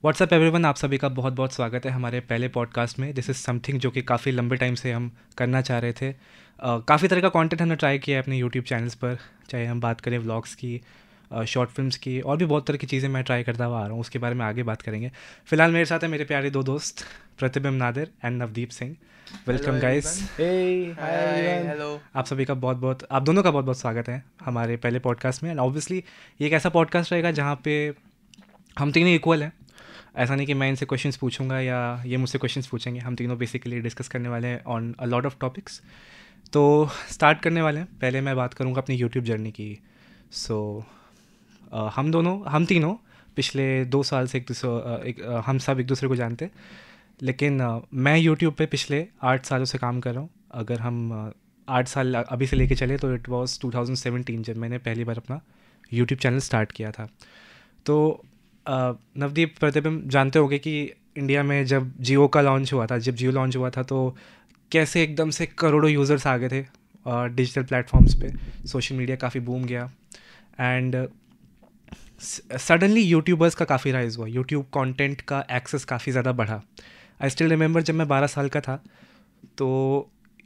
WhatsApp everyone, आप सभी का बहुत बहुत स्वागत है हमारे पहले पॉडकास्ट में। दिस इज़ समथिंग जो कि काफ़ी लंबे टाइम से हम करना चाह रहे थे। काफ़ी तरह का कंटेंट हमने ट्राई किया है अपने यूट्यूब चैनल्स पर, चाहे हम बात करें व्लॉग्स की, शॉर्ट फिल्म्स की, और भी बहुत तरह की चीज़ें मैं ट्राई करता हुआ आ रहा हूँ। उसके बारे में आगे बात करेंगे। फिलहाल मेरे साथ है मेरे प्यारे दो दोस्त, प्रतिबिंब Nadir and Navdeep Singh. Hello welcome guys. everyone. Hey, hi Hi, everyone. hello. आप सभी का बहुत बहुत, आप दोनों का बहुत बहुत स्वागत है हमारे पहले पॉडकास्ट में। एंड ऑब्वियसली ये एक ऐसा पॉडकास्ट रहेगा जहाँ पे हम तीनों इक्वल हैं। ऐसा नहीं कि मैं इनसे क्वेश्चंस पूछूंगा या ये मुझसे क्वेश्चंस पूछेंगे। हम तीनों बेसिकली डिस्कस करने वाले हैं on a lot of topics. तो स्टार्ट करने वाले हैं। पहले मैं बात करूंगा अपनी यूट्यूब जर्नी की। सो हम तीनों पिछले 2 साल से हम सब एक दूसरे को जानते हैं। लेकिन मैं यूट्यूब पे पिछले 8 सालों से काम कर रहा हूँ। अगर हम 8 साल अभी से लेके चले तो इट वाज 2017 जब मैंने पहली बार अपना यूट्यूब चैनल स्टार्ट किया था। तो नवदीप, प्रतिबिंब जानते होंगे कि इंडिया में जब जियो का लॉन्च हुआ था, जब जियो लॉन्च हुआ था तो कैसे एकदम से करोड़ों यूज़र्स आ गए थे डिजिटल प्लेटफॉर्म्स पे। सोशल मीडिया काफ़ी बूम गया एंड सडनली यूट्यूबर्स का काफ़ी राइज हुआ। यूट्यूब कंटेंट का एक्सेस काफ़ी ज़्यादा बढ़ा। आई स्टिल रिमेंबर जब मैं 12 साल का था तो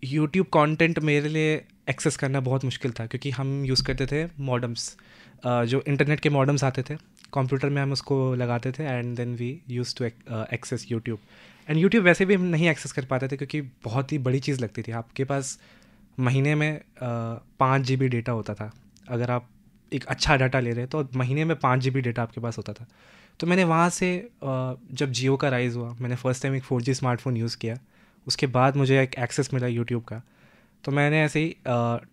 यूट्यूब कंटेंट मेरे लिए एक्सेस करना बहुत मुश्किल था, क्योंकि हम यूज़ करते थे मॉडम्स, जो इंटरनेट के मॉडम्स आते थे कंप्यूटर में, हम उसको लगाते थे and then we use to access YouTube. And YouTube वैसे भी हम नहीं एक्सेस कर पाते थे क्योंकि बहुत ही बड़ी चीज़ लगती थी। आपके पास महीने में 5 GB डेटा होता था। अगर आप एक अच्छा डाटा ले रहे हैं तो महीने में 5 GB डेटा आपके पास होता था। तो मैंने वहाँ से जब जियो का राइज़ हुआ, मैंने फ़र्स्ट टाइम एक 4G स्मार्टफोन यूज़ किया। उसके बाद मुझे एक एक्सेस मिला यूट्यूब का। तो मैंने ऐसे ही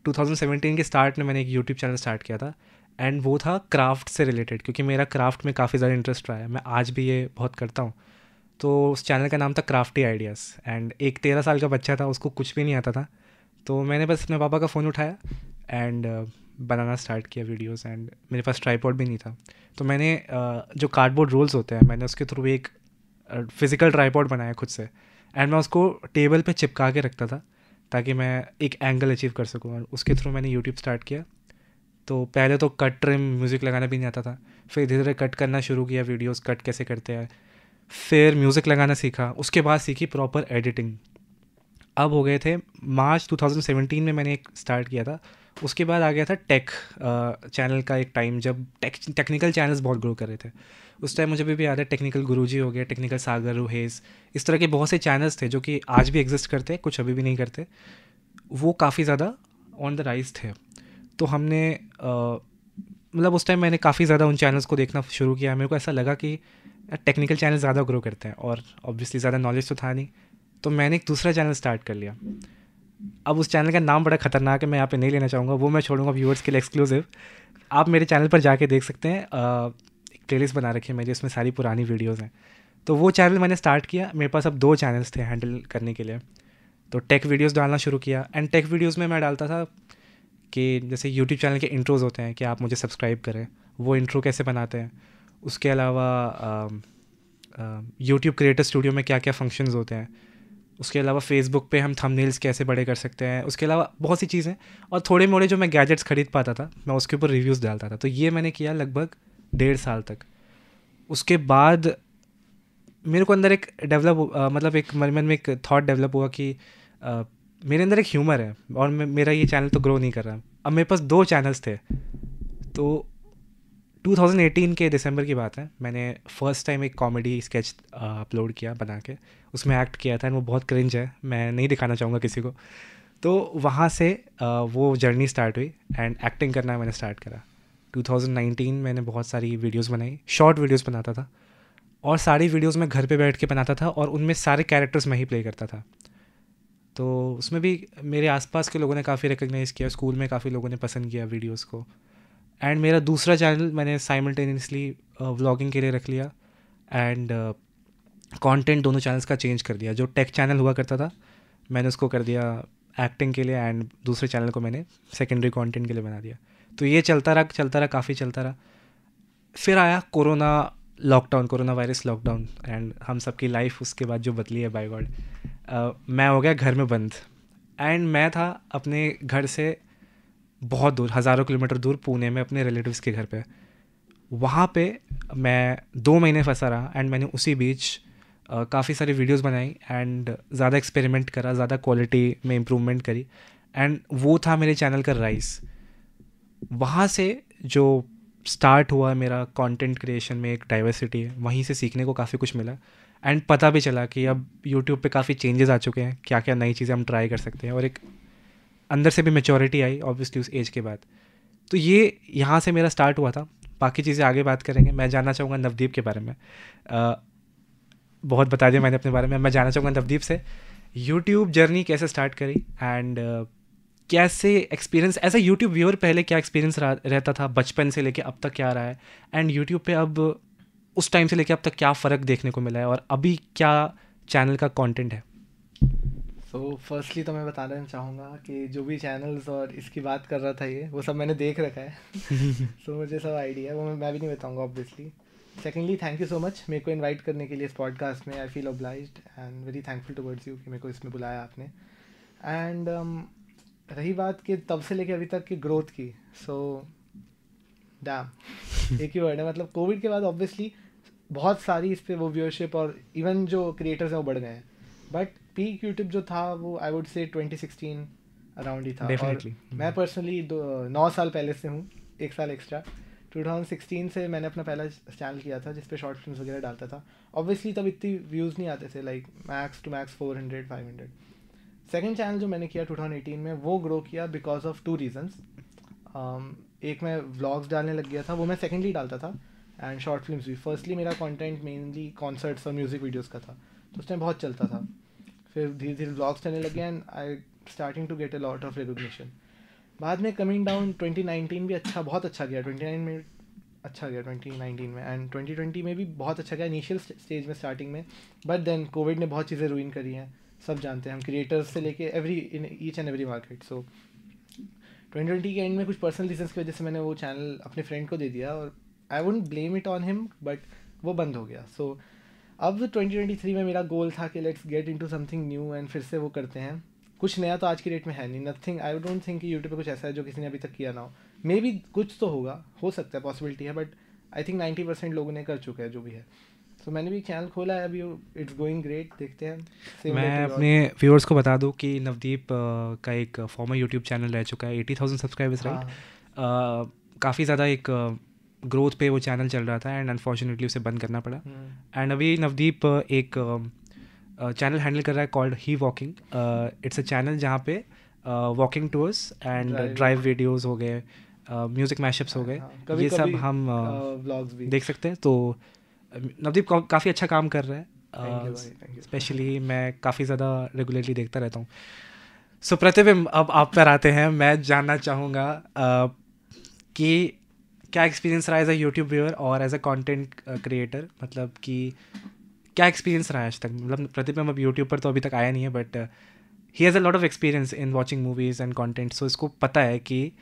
2017 के स्टार्ट में मैंने एक यूट्यूब चैनल स्टार्ट किया था एंड वो था क्राफ्ट से रिलेटेड, क्योंकि मेरा क्राफ्ट में काफ़ी ज़्यादा इंटरेस्ट रहा है। मैं आज भी ये बहुत करता हूँ। तो उस चैनल का नाम था क्राफ्टी आइडियाज़। एंड एक 13 साल का बच्चा था, उसको कुछ भी नहीं आता था। तो मैंने बस अपने पापा का फ़ोन उठाया एंड बनाना स्टार्ट किया वीडियोस। एंड मेरे पास ट्राईपॉड भी नहीं था। तो मैंने जो कार्डबोर्ड रोल्स होते हैं, मैंने उसके थ्रू एक फ़िज़िकल ट्राईपॉड बनाया खुद से। एंड मैं उसको टेबल पे चिपका के रखता था ताकि मैं एक एंगल अचीव कर सकूँ। और उसके थ्रू मैंने यूट्यूब स्टार्ट किया। तो पहले तो कट, ट्रिम, म्यूज़िक लगाना भी नहीं आता था। फिर धीरे धीरे कट करना शुरू किया, वीडियोस कट कैसे करते हैं। फिर म्यूज़िक लगाना सीखा। उसके बाद सीखी प्रॉपर एडिटिंग। अब हो गए थे मार्च 2017 में मैंने एक स्टार्ट किया था। उसके बाद आ गया था टेक चैनल का एक टाइम, जब टेक्निकल चैनल्स बहुत ग्रो कर रहे थे। उस टाइम मुझे भी याद है, टेक्निकल गुरुजी हो गया, टेक्निकल सागर, रुहेस, इस तरह के बहुत से चैनल्स थे जो कि आज भी एग्जिस्ट करते हैं, कुछ अभी भी नहीं करते। वो काफ़ी ज़्यादा ऑन द राइज थे। तो हमने मतलब उस टाइम मैंने काफ़ी ज़्यादा उन चैनल्स को देखना शुरू किया। मेरे को ऐसा लगा कि टेक्निकल चैनल ज़्यादा ग्रो करते हैं और ऑब्वियसली ज़्यादा नॉलेज तो था नहीं। तो मैंने एक दूसरा चैनल स्टार्ट कर लिया। अब उस चैनल का नाम बड़ा ख़तरनाक है, मैं यहाँ पे नहीं लेना चाहूँगा, वो मैं छोड़ूंगा व्यूअर्स के लिए एक्सक्लूसिव। आप मेरे चैनल पर जाके देख सकते हैं। एक प्लेलिस्ट बना रखी है मेरी, उसमें सारी पुरानी वीडियोज़ हैं। तो वो चैनल मैंने स्टार्ट किया। मेरे पास अब 2 चैनल्स थे हैंडल करने के लिए। तो टेक वीडियोज़ डालना शुरू किया। एंड टेक वीडियोज़ में मैं डालता था कि जैसे यूट्यूब चैनल के इंट्रोज़ होते हैं कि आप मुझे सब्सक्राइब करें, वो इंट्रो कैसे बनाते हैं। उसके अलावा यूट्यूब क्रिएटर स्टूडियो में क्या क्या फंक्शंस होते हैं। उसके अलावा फेसबुक पे हम थंबनेल्स कैसे बड़े कर सकते हैं। उसके अलावा बहुत सी चीज़ें, और थोड़े मोड़े जो मैं गैजेट्स खरीद पाता था मैं उसके ऊपर रिव्यूज़ डालता था। तो ये मैंने किया लगभग 1.5 साल तक। उसके बाद मेरे को अंदर एक मतलब एक मन में एक थॉट डेवलप हुआ कि अ, मेरे अंदर एक ह्यूमर है और मेरा ये चैनल तो ग्रो नहीं कर रहा। अब मेरे पास 2 चैनल्स थे। तो 2018 के दिसंबर की बात है, मैंने फ़र्स्ट टाइम एक कॉमेडी स्केच अपलोड किया बना के। उसमें एक्ट किया था, वो बहुत क्रिंज है, मैं नहीं दिखाना चाहूँगा किसी को। तो वहाँ से वो जर्नी स्टार्ट हुई एंड एक्टिंग करना मैंने स्टार्ट करा। 2019 मैंने बहुत सारी वीडियोस बनाई, शॉर्ट वीडियोस बनाता था। और सारी वीडियोस मैं घर पे बैठ के बनाता था और उनमें सारे कैरेक्टर्स मैं ही प्ले करता था। तो उसमें भी मेरे आसपास के लोगों ने काफ़ी रिकग्नाइज़ किया, स्कूल में काफ़ी लोगों ने पसंद किया वीडियोस को। एंड मेरा दूसरा चैनल मैंने साइमल्टेनियसली व्लॉगिंग के लिए रख लिया एंड कंटेंट दोनों चैनल्स का चेंज कर दिया। जो टेक चैनल हुआ करता था मैंने उसको कर दिया एक्टिंग के लिए, एंड दूसरे चैनल को मैंने सेकेंडरी कंटेंट के लिए बना दिया। तो ये चलता रहा, काफ़ी चलता रहा। फिर आया corona, lockdown, corona virus lockdown, and हम सबकी लाइफ उसके बाद जो बदली है बाय गॉड। मैं हो गया घर में बंद। एंड मैं था अपने घर से बहुत दूर, हज़ारों किलोमीटर दूर, पुणे में अपने रिलेटिव्स के घर पे। वहाँ पे मैं 2 महीने फंसा रहा एंड मैंने उसी बीच काफ़ी सारी वीडियोस बनाई एंड ज़्यादा एक्सपेरिमेंट करा, ज़्यादा क्वालिटी में इम्प्रूवमेंट करी एंड वो था मेरे चैनल का राइस। वहाँ से जो स्टार्ट हुआ मेरा कंटेंट क्रिएशन में एक डाइवर्सिटी है, वहीं से सीखने को काफ़ी कुछ मिला एंड पता भी चला कि अब यूट्यूब पे काफ़ी चेंजेस आ चुके हैं, क्या क्या नई चीज़ें हम ट्राई कर सकते हैं और एक अंदर से भी मैच्योरिटी आई ऑब्वियसली उस एज के बाद। तो ये यहाँ से मेरा स्टार्ट हुआ था। बाकी चीज़ें आगे बात करेंगे। मैं जानना चाहूँगा नवदीप के बारे में। बहुत बता दिया मैंने अपने बारे में। मैं जानना चाहूँगा नवदीप से यूट्यूब जर्नी कैसे स्टार्ट करी एंड कैसे experience as a YouTube viewer, पहले क्या एक्सपीरियंस रहता था बचपन से लेके अब तक क्या रहा है एंड यूट्यूब पे अब उस टाइम से लेके अब तक क्या फ़र्क देखने को मिला है और अभी क्या चैनल का कंटेंट है। सो फर्स्टली तो मैं बताना चाहूँगा कि जो भी चैनल्स और इसकी बात कर रहा था ये वो सब मैंने देख रखा है। सो मुझे सब आइडिया है, वो मैं भी नहीं बताऊँगा obviously. Secondly thank you so much मेरे को इनवाइट करने के लिए इस पॉडकास्ट में। I feel obliged and very thankful towards you कि मेरे को इसमें बुलाया आपने। एंड रही बात कि तब से लेके अभी तक की ग्रोथ की, सो डैम एक ही वर्ड है, मतलब कोविड के बाद ऑब्वियसली बहुत सारी इस पे वो व्यूअरशिप और इवन जो क्रिएटर्स हैं वो बढ़ गए हैं, बट पीक यूट्यूब जो था वो आई वुड से 2016 अराउंड ही था। और डेफिनेटली। मैं पर्सनली 9 साल पहले से हूँ, 1 साल एक्स्ट्रा। 2016 से मैंने अपना पहला चैनल किया था जिस पे शॉर्ट फिल्म्स वगैरह डालता था। ऑब्वियसली तब इतनी व्यूज़ नहीं आते थे, like max to max 400-500। Second channel जो मैंने किया 2018 में वो ग्रो किया बिकॉज ऑफ 2 रीजंस। एक मैं व्लॉग्स डालने लग गया था, वो मैं सेकेंडली डालता था, एंड शॉर्ट फिल्म्स भी। फर्स्टली मेरा कंटेंट मेनली कॉन्सर्ट्स और म्यूज़िक वीडियोस का था, तो उस टाइम बहुत चलता था। फिर धीरे धीरे व्लॉग्स चलने लगे and I starting to get a lot of recognition. बाद में कमिंग डाउन 2019 भी अच्छा, बहुत अच्छा गया। 29 में अच्छा गया 2019 में, एंड 2020 में भी बहुत अच्छा गया इनिशियल स्टेज में, स्टार्टिंग में। बट देन कोविड ने बहुत चीज़ें रूइन करी हैं, सब जानते हैं हम, क्रिएटर्स से लेके every in each and every market. So 2020 के एंड में कुछ पर्सनल रीजंस की वजह से मैंने वो चैनल अपने फ्रेंड को दे दिया, और I wouldn't blame it on him, but वो बंद हो गया। सो अब 2023 में मेरा गोल था कि let's get into something new and फिर से वो करते हैं कुछ नया। तो आज की डेट में है नहीं, नथिंग। आई डोंट थिंक कि यूट्यूब पे कुछ ऐसा है जो किसी ने अभी तक किया ना हो। मे बी कुछ तो होगा, हो सकता है, पॉसिबिलिटी है, बट आई थिंक 90% लोगों ने कर चुके हैं जो भी है। तो मैंने भी चैनल खोला है अभी, इट्स गोइंग ग्रेट, देखते हैं। मैं अपने व्यूअर्स को बता दूं कि नवदीप का एक फॉर्मर यूट्यूब चैनल रह चुका है, 80,000 सब्सक्राइबर्स, राइट। हाँ काफ़ी ज़्यादा एक ग्रोथ पे वो चैनल चल रहा था एंड अनफॉर्चुनेटली उसे बंद करना पड़ा। एंड अभी नवदीप एक चैनल हैंडल कर रहा है called he walking. It's a channel जहाँ पे walking tours and drive videos हो गए, म्यूज़िक मैशअप्स हो गए, कभी ये सब हम व्लॉग्स भी देख सकते हैं। तो नवदीप काफ़ी अच्छा काम कर रहा है। थैंक यू भाई, थैंक यू। स्पेशली मैं काफ़ी ज़्यादा रेगुलरली देखता रहता हूँ। सो प्रतिबिंब, अब आप पर आते हैं। मैं जानना चाहूँगा कि क्या एक्सपीरियंस रहा एज अ यूट्यूब व्यूअर और एज अ कंटेंट क्रिएटर, मतलब कि क्या एक्सपीरियंस रहा है आज तक। मतलब प्रतिबिंब अब यूट्यूब पर तो अभी तक आया नहीं है, but he has a lot of experience in watching movies and content, so इसको पता है कि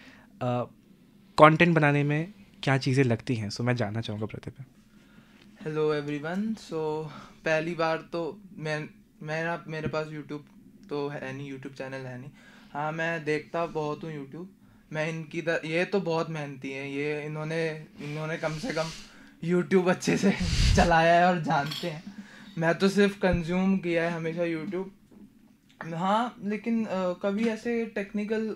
कंटेंट बनाने में क्या चीज़ें लगती हैं। सो मैं जानना चाहूँगा प्रतिबिंब। Hello everyone. सो पहली बार तो मेरे पास यूट्यूब तो है नहीं, यूट्यूब चैनल है नहीं। हाँ, मैं देखता बहुत हूँ यूट्यूब। मैं ये तो बहुत मेहनती हैं, ये इन्होंने कम से कम यूट्यूब अच्छे से चलाया है और जानते हैं। मैं तो सिर्फ कंज्यूम किया है हमेशा यूट्यूब। हाँ, लेकिन कभी ऐसे टेक्निकल,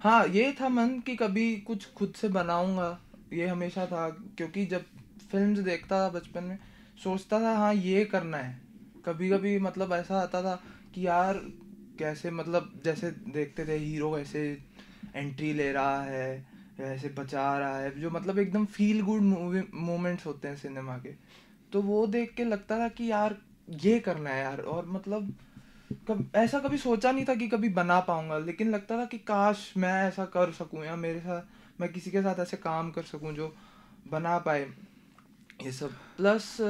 हाँ ये था मन कि कभी कुछ खुद से बनाऊंगा, ये हमेशा था। क्योंकि जब फिल्म्स देखता था बचपन में, सोचता था हाँ ये करना है। कभी कभी मतलब ऐसा आता था कि यार कैसे, मतलब जैसे देखते थे हीरो ऐसे एंट्री ले रहा है, ऐसे बचा रहा है, जो मतलब एकदम फील गुड मूवी मोमेंट्स होते हैं सिनेमा के, तो वो देख के लगता था कि यार ये करना है यार। और मतलब ऐसा कभी सोचा नहीं था कि कभी बना पाऊंगा, लेकिन लगता था कि काश मैं ऐसा कर सकूं या मेरे साथ मैं किसी के साथ ऐसे काम कर सकूं जो बना पाए ये सब। प्लस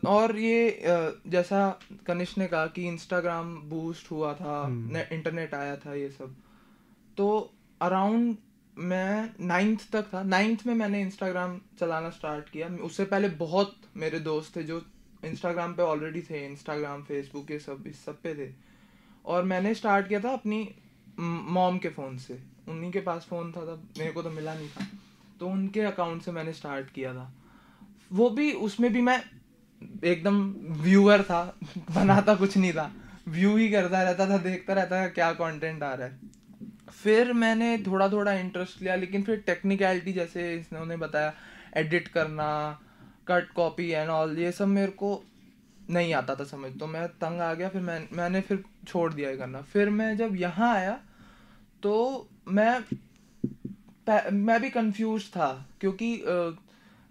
और ये जैसा कनिष्क ने कहा कि इंस्टाग्राम बूस्ट हुआ था, इंटरनेट आया था, ये सब तो अराउंड मैं 9th तक था। 9th में मैंने इंस्टाग्राम चलाना स्टार्ट किया। उससे पहले बहुत मेरे दोस्त थे जो इंस्टाग्राम पे ऑलरेडी थे, इंस्टाग्राम फेसबुक ये सब इस सब पे थे। और मैंने स्टार्ट किया था अपनी मॉम के फ़ोन से, उन्हीं के पास फ़ोन था तब, मेरे को तो मिला नहीं था। तो उनके अकाउंट से मैंने स्टार्ट किया था। वो भी, उसमें भी मैं एकदम व्यूअर था, बनाता कुछ नहीं था, व्यू ही करता रहता था, देखता रहता था क्या कंटेंट आ रहा है। फिर मैंने थोड़ा थोड़ा इंटरेस्ट लिया, लेकिन फिर टेक्निकलिटी जैसे इन्होंने बताया, एडिट करना, कट कॉपी एंड ऑल, ये सब मेरे को नहीं आता था समझ, तो मैं तंग आ गया। फिर मैंने फिर छोड़ दिया ये करना। फिर मैं जब यहाँ आया तो मैं भी कंफ्यूज था, क्योंकि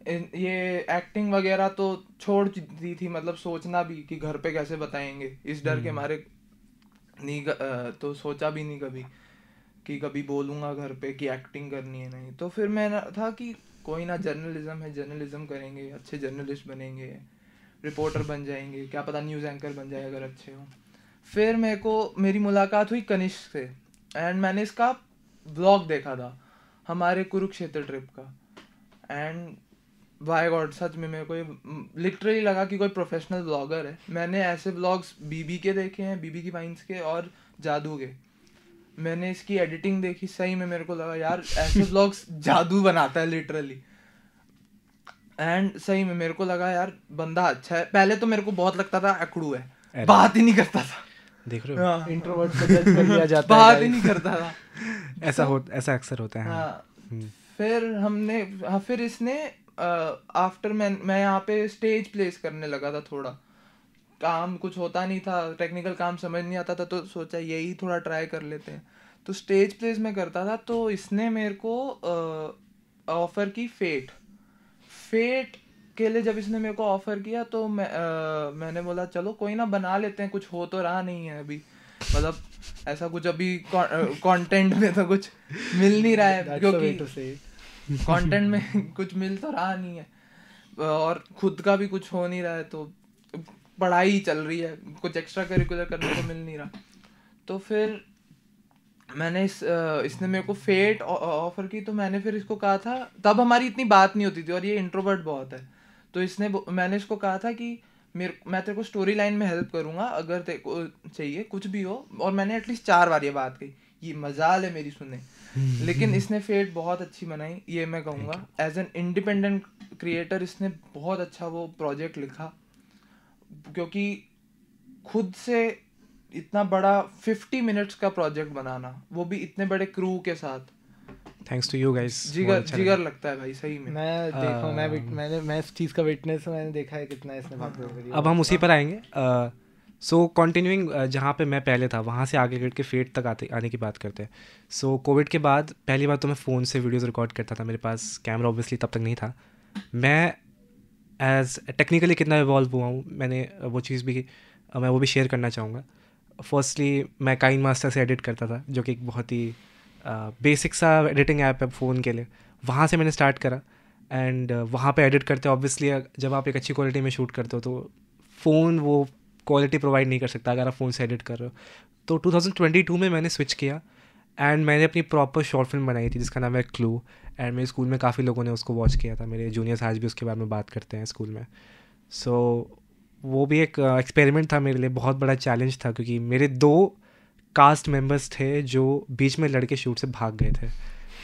ये एक्टिंग वगैरह तो छोड़ दी थी, मतलब सोचना भी कि घर पे कैसे बताएंगे, इस डर के मारे नहीं तो सोचा भी नहीं कभी कि कभी बोलूँगा घर पे कि एक्टिंग करनी है, नहीं। तो फिर मैं था कि कोई ना, जर्नलिज्म है, जर्नलिज्म करेंगे, अच्छे जर्नलिस्ट बनेंगे, रिपोर्टर बन जाएंगे, क्या पता न्यूज़ एंकर बन जाए अगर अच्छे हो। फिर मेरी मुलाकात हुई कनिष्क से, एंड मैंने इसका व्लॉग देखा था हमारे कुरुक्षेत्र ट्रिप का, एंड बाय गॉड सच में मेरे को लिटरली लगा कि कोई प्रोफेशनल व्लॉगर है। मैंने ऐसे व्लॉग्स बीबी के देखे हैं, बीबी की वाइन्स के और जादू के। मैंने इसकी एडिटिंग देखी, सही में मेरे को लगा यार ऐसे व्लॉग्स जादू बनाता है लिटरली, एंड सही में मेरे को लगा यार बंदा अच्छा है। पहले तो मेरे को बहुत लगता था अकड़ू है, बात ही नहीं करता था, देख रहे हो, इंट्रोवर्ट को जज कर लिया जाता है, बात ही नहीं करता था। ऐसा अक्सर होता है। हाँ। फिर इसने आफ्टर मैं यहाँ पे स्टेज प्लेस करने लगा था, थोड़ा काम कुछ होता नहीं था, टेक्निकल काम समझ नहीं आता था, तो सोचा यही थोड़ा ट्राई कर लेते हैं। तो स्टेज प्लेस में करता था, तो इसने मेरे को ऑफर की फेट के लिए। जब इसने मेरे को ऑफर किया तो मैंने बोला चलो कोई ना, बना लेते हैं, कुछ हो तो रहा नहीं है अभी, मतलब ऐसा कुछ अभी कंटेंट में तो कुछ मिल नहीं रहा है, क्योंकि कंटेंट में कुछ मिल तो रहा नहीं है, और खुद का भी कुछ हो नहीं रहा है, तो पढ़ाई चल रही है, कुछ एक्स्ट्रा करिकुलर करने को मिल नहीं रहा। तो फिर मैंने इसने मेरे को फेट ऑफर की, तो मैंने फिर इसको कहा था, तब हमारी इतनी बात नहीं होती थी और ये इंट्रोवर्ट बहुत है, तो मैंने इसको कहा था कि मैं तेरे को स्टोरी लाइन में हेल्प करूंगा अगर तेरे को चाहिए, कुछ भी हो। और मैंने एटलीस्ट 4 बार ये बात कही, ये मजाल है मेरी सुने, लेकिन इसने फेट बहुत अच्छी बनाई, ये मैं कहूँगा। एज एन इंडिपेंडेंट क्रिएटर इसने बहुत अच्छा वो प्रोजेक्ट लिखा, क्योंकि खुद से इतना बड़ा 50 मिनट्स का प्रोजेक्ट बनाना, वो भी इतने बड़े क्रू के साथ, थैंक्स टू यू गाइस, जिगर लगता है भाई, सही में। मैं इस चीज़ का विटनेस हूँ, मैंने देखा है कितना इसने बात करी। अब हम उसी पर आएंगे। सो कंटिन्यूइंग जहाँ पे मैं पहले था वहाँ से आगे करके फेट तक आने की बात करते हैं। सो कोविड के बाद पहली बार तो मैं फ़ोन से वीडियोज़ रिकॉर्ड करता था, मेरे पास कैमरा ऑब्वियसली तब तक नहीं था। मैं एज टेक्निकली कितना इवॉल्व हुआ हूँ, मैंने वो चीज़ भी मैं वो भी शेयर करना चाहूँगा। फर्स्टली मैं काइन मास्टर से एडिट करता था, जो कि एक बहुत ही बेसिक सा एडिटिंग ऐप है फ़ोन के लिए। वहाँ से मैंने स्टार्ट करा, एंड वहाँ पे एडिट करते ऑब्वियसली जब आप एक अच्छी क्वालिटी में शूट करते हो तो फ़ोन वो क्वालिटी प्रोवाइड नहीं कर सकता अगर आप फ़ोन से एडिट कर रहे हो। तो 2022 में मैंने स्विच किया, एंड मैंने अपनी प्रॉपर शॉर्ट फिल्म बनाई थी जिसका नाम है क्लू, एंड मेरे स्कूल में काफ़ी लोगों ने उसको वॉच किया था, मेरे जूनियर्स आज भी उसके बारे में बात करते हैं स्कूल में। सो वो भी एक एक्सपेरिमेंट था मेरे लिए, बहुत बड़ा चैलेंज था, क्योंकि मेरे 2 कास्ट मेंबर्स थे जो बीच में लड़के शूट से भाग गए थे।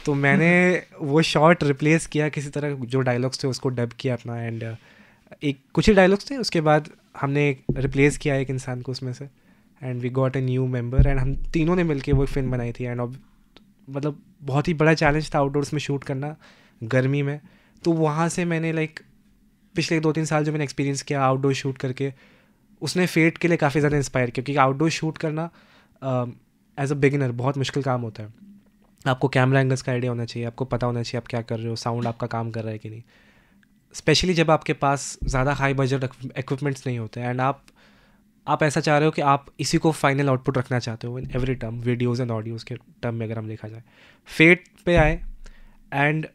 तो मैंने वो शॉट रिप्लेस किया किसी तरह, जो डायलॉग्स थे उसको डब किया अपना, एंड एक कुछ ही डायलॉग्स थे, उसके बाद हमने रिप्लेस किया एक इंसान को उसमें से, and we got a new member, and हम तीनों ने मिलके वो फिल्म बनाई थी। एंड मतलब बहुत ही बड़ा चैलेंज था आउटडोर्स में शूट करना गर्मी में। तो वहाँ से मैंने पिछले 2-3 साल जो मैंने एक्सपीरियंस किया आउटडोर शूट करके, उसने फेट के लिए काफ़ी ज़्यादा इंस्पायर किया, क्योंकि आउटडोर शूट करना एज अ बिगिनर बहुत मुश्किल काम होता है। आपको कैमरा एंगल्स का आइडिया होना चाहिए, आपको पता होना चाहिए आप क्या कर रहे हो, साउंड आपका काम कर रहा है कि नहीं, स्पेशली जब आपके पास ज़्यादा हाई बजट इक्विपमेंट्स नहीं होते, एंड आप ऐसा चाह रहे हो कि आप इसी को फाइनल आउटपुट रखना चाहते हो in every term, videos and audios के टर्म में अगर हम देखा जाए। फेट पे आए, एंड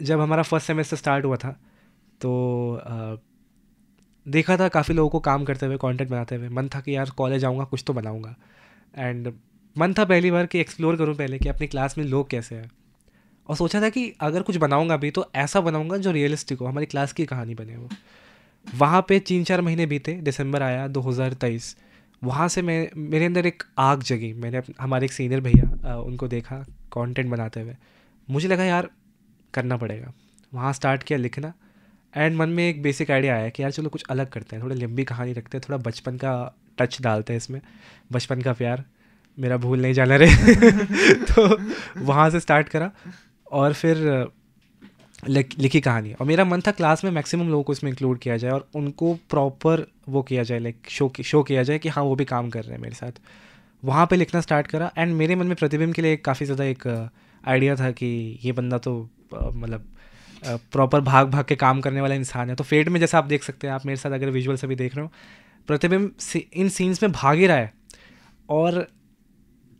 जब हमारा फर्स्ट सेमेस्टर स्टार्ट हुआ था तो देखा था काफ़ी लोगों को काम करते हुए, कंटेंट बनाते हुए। मन था कि यार कॉलेज आऊँगा कुछ तो बनाऊँगा, एंड मन था पहली बार कि एक्सप्लोर करूँ पहले कि अपनी क्लास में लोग कैसे हैं, और सोचा था कि अगर कुछ बनाऊँगा भी तो ऐसा बनाऊँगा जो रियलिस्टिक हो, हमारी क्लास की कहानी बने वो। वहाँ पे 3-4 महीने बीते, दिसंबर आया 2023। वहाँ से मेरे अंदर एक आग जगी। मैंने हमारे एक सीनियर भैया उनको देखा कंटेंट बनाते हुए, मुझे लगा यार करना पड़ेगा। वहाँ स्टार्ट किया लिखना, एंड मन में एक बेसिक आइडिया आया कि यार चलो कुछ अलग करते हैं, थोड़ा लंबी कहानी रखते हैं, थोड़ा बचपन का टच डालते हैं इसमें, बचपन का प्यार मेरा भूल नहीं जाना रहे। तो वहाँ से स्टार्ट करा और फिर लिखी कहानी। और मेरा मन था क्लास में मैक्सिमम लोगों को इसमें इंक्लूड किया जाए और उनको प्रॉपर वो किया जाए, लाइक शो किया जाए कि हाँ वो भी काम कर रहे हैं मेरे साथ। वहाँ पे लिखना स्टार्ट करा, एंड मेरे मन में प्रतिबिंब के लिए काफ़ी ज़्यादा एक आइडिया था कि ये बंदा तो मतलब प्रॉपर भाग भाग के काम करने वाला इंसान है। तो फेट में जैसा आप देख सकते हैं, आप मेरे साथ अगर विजुअल से भी देख रहे हो, प्रतिबिंब इन सीन्स में भाग ही रहा है, और